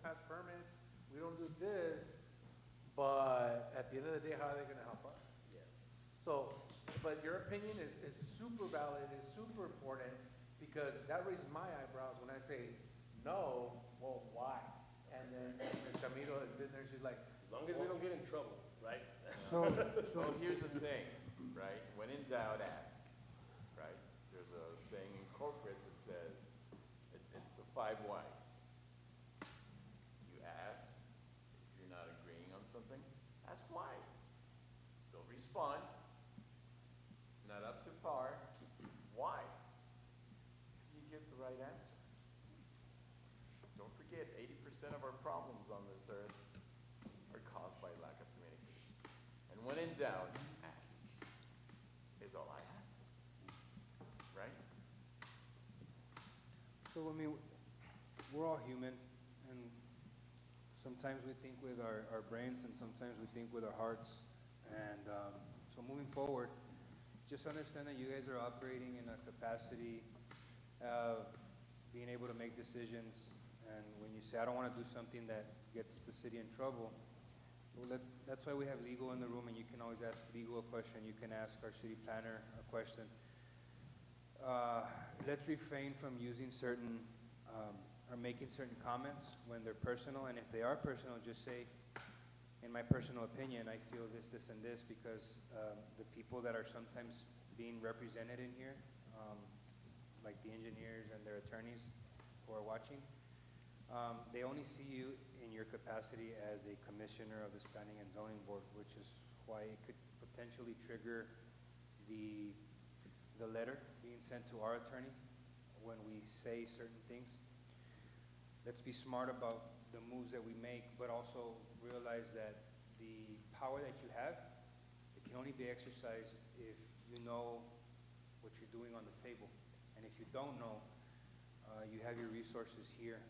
pass permits, we don't do this, but at the end of the day, how are they gonna help us? Yeah. So, but your opinion is super valid, is super important, because that raises my eyebrows when I say no, well, why? And then Ms. Camilo has been there, she's like, As long as we don't get in trouble, right? So, So here's the thing, right? When in doubt, ask, right? There's a saying in corporate that says, it's the 5 whys. You ask, if you're not agreeing on something, ask why. Don't respond. Not up to par. Why? Till you get the right answer. Don't forget, 80% of our problems on this earth are caused by lack of communication. And when in doubt, ask, is all I ask. Right? so I mean, we're all human, and sometimes we think with our brains, and sometimes we think with our hearts. And so moving forward, just understand that you guys are operating in a capacity of being able to make decisions. And when you say, I don't want to do something that gets the city in trouble, well, that's why we have legal in the room, and you can always ask legal a question. You can ask our city planner a question. Let's refrain from using certain, or making certain comments when they're personal. And if they are personal, just say, in my personal opinion, I feel this, this, and this, because the people that are sometimes being represented in here, like the engineers and their attorneys who are watching, they only see you in your capacity as a commissioner of this Planning and Zoning Board, which is why it could potentially trigger the letter being sent to our attorney when we say certain things. Let's be smart about the moves that we make, but also realize that the power that you have, it can only be exercised if you know what you're doing on the table. And if you don't know, you have your resources here.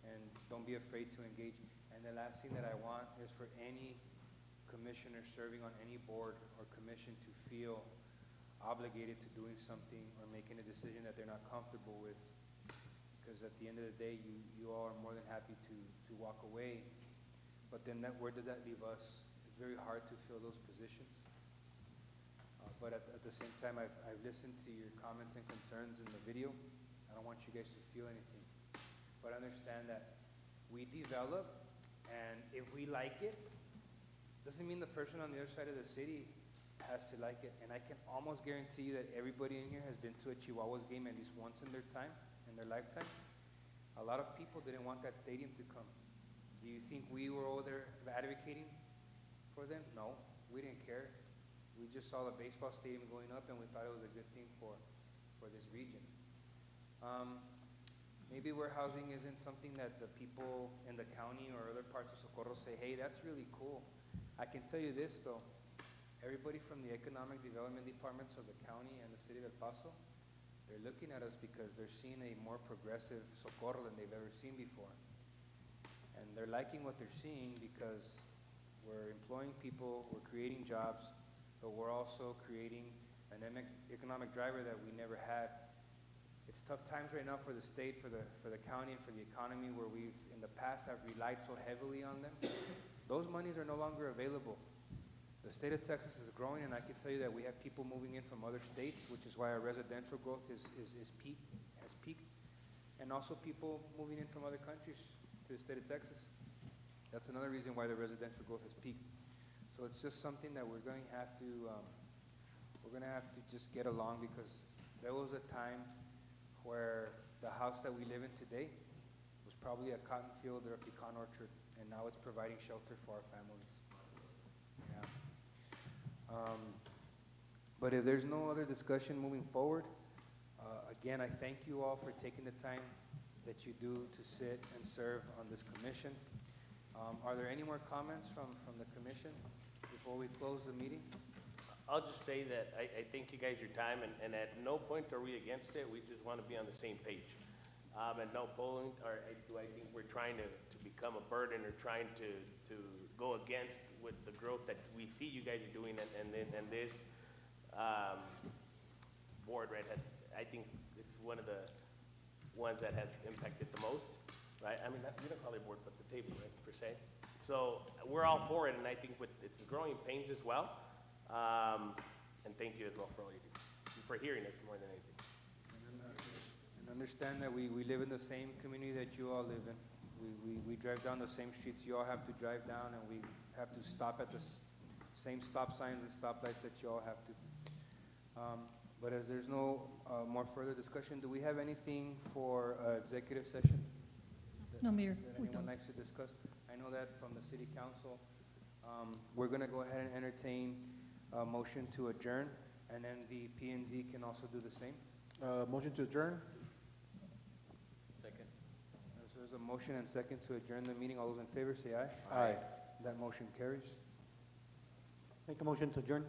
And don't be afraid to engage. And the last thing that I want is for any commissioner serving on any board or commission to feel obligated to doing something or making a decision that they're not comfortable with. Because at the end of the day, you all are more than happy to walk away. But then where does that leave us? It's very hard to fill those positions. But at the same time, I've listened to your comments and concerns in the video. I don't want you guys to feel anything. But understand that we develop, and if we like it, doesn't mean the person on the other side of the city has to like it. And I can almost guarantee you that everybody in here has been to a Chihuahuas game at least once in their time, in their lifetime. A lot of people didn't want that stadium to come. Do you think we were over there advocating for them? No, we didn't care. We just saw the baseball stadium going up, and we thought it was a good thing for this region. Maybe warehousing isn't something that the people in the county or other parts of Socorro say, hey, that's really cool. I can tell you this, though. Everybody from the economic development departments of the county and the city of El Paso, they're looking at us because they're seeing a more progressive Socorro than they've ever seen before. And they're liking what they're seeing because we're employing people, we're creating jobs, but we're also creating an economic driver that we never had. It's tough times right now for the state, for the county, and for the economy, where we've, in the past, have relied so heavily on them. Those monies are no longer available. The state of Texas is growing, and I can tell you that we have people moving in from other states, which is why our residential growth has peaked, and also people moving in from other countries to the state of Texas. That's another reason why the residential growth has peaked. So it's just something that we're going to have to just get along, because there was a time where the house that we live in today was probably a cotton field or a pecan orchard, and now it's providing shelter for our families. Yeah. But if there's no other discussion moving forward, again, I thank you all for taking the time that you do to sit and serve on this commission. Are there any more comments from the commission before we close the meeting? I'll just say that I thank you guys your time, and at no point are we against it. We just want to be on the same page. At no point do I think we're trying to become a burden or trying to go against with the growth that we see you guys are doing, and this board, right, I think it's one of the ones that has impacted the most, right? I mean, you don't call it board, but the table, right, per se. So we're all for it, and I think it's growing pains as well. And thank you as well for all you do, for hearing us more than anything. And understand that we live in the same community that you all live in. We drive down the same streets you all have to drive down, and we have to stop at the same stop signs and stoplights that you all have to. But as there's no more further discussion, do we have anything for executive session? No, Mayor, That we anyone don't. likes to discuss? I know that from the city council, we're gonna go ahead and entertain a motion to adjourn, and then the P and Z can also do the same. Motion to adjourn? Second. So there's a motion and second to adjourn the meeting. All those in favor, say aye. Aye. That motion carries. Make a motion to adjourn.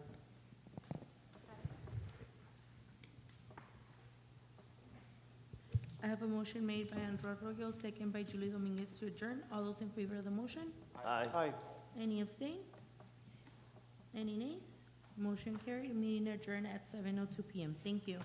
I have a motion made by Andrew Arroyo, second by Julie Dominguez to adjourn. All those in favor of the motion? Aye. Aye. Any abstain? Any nays? Motion carried, meeting adjourned at 7:02 PM. Thank you.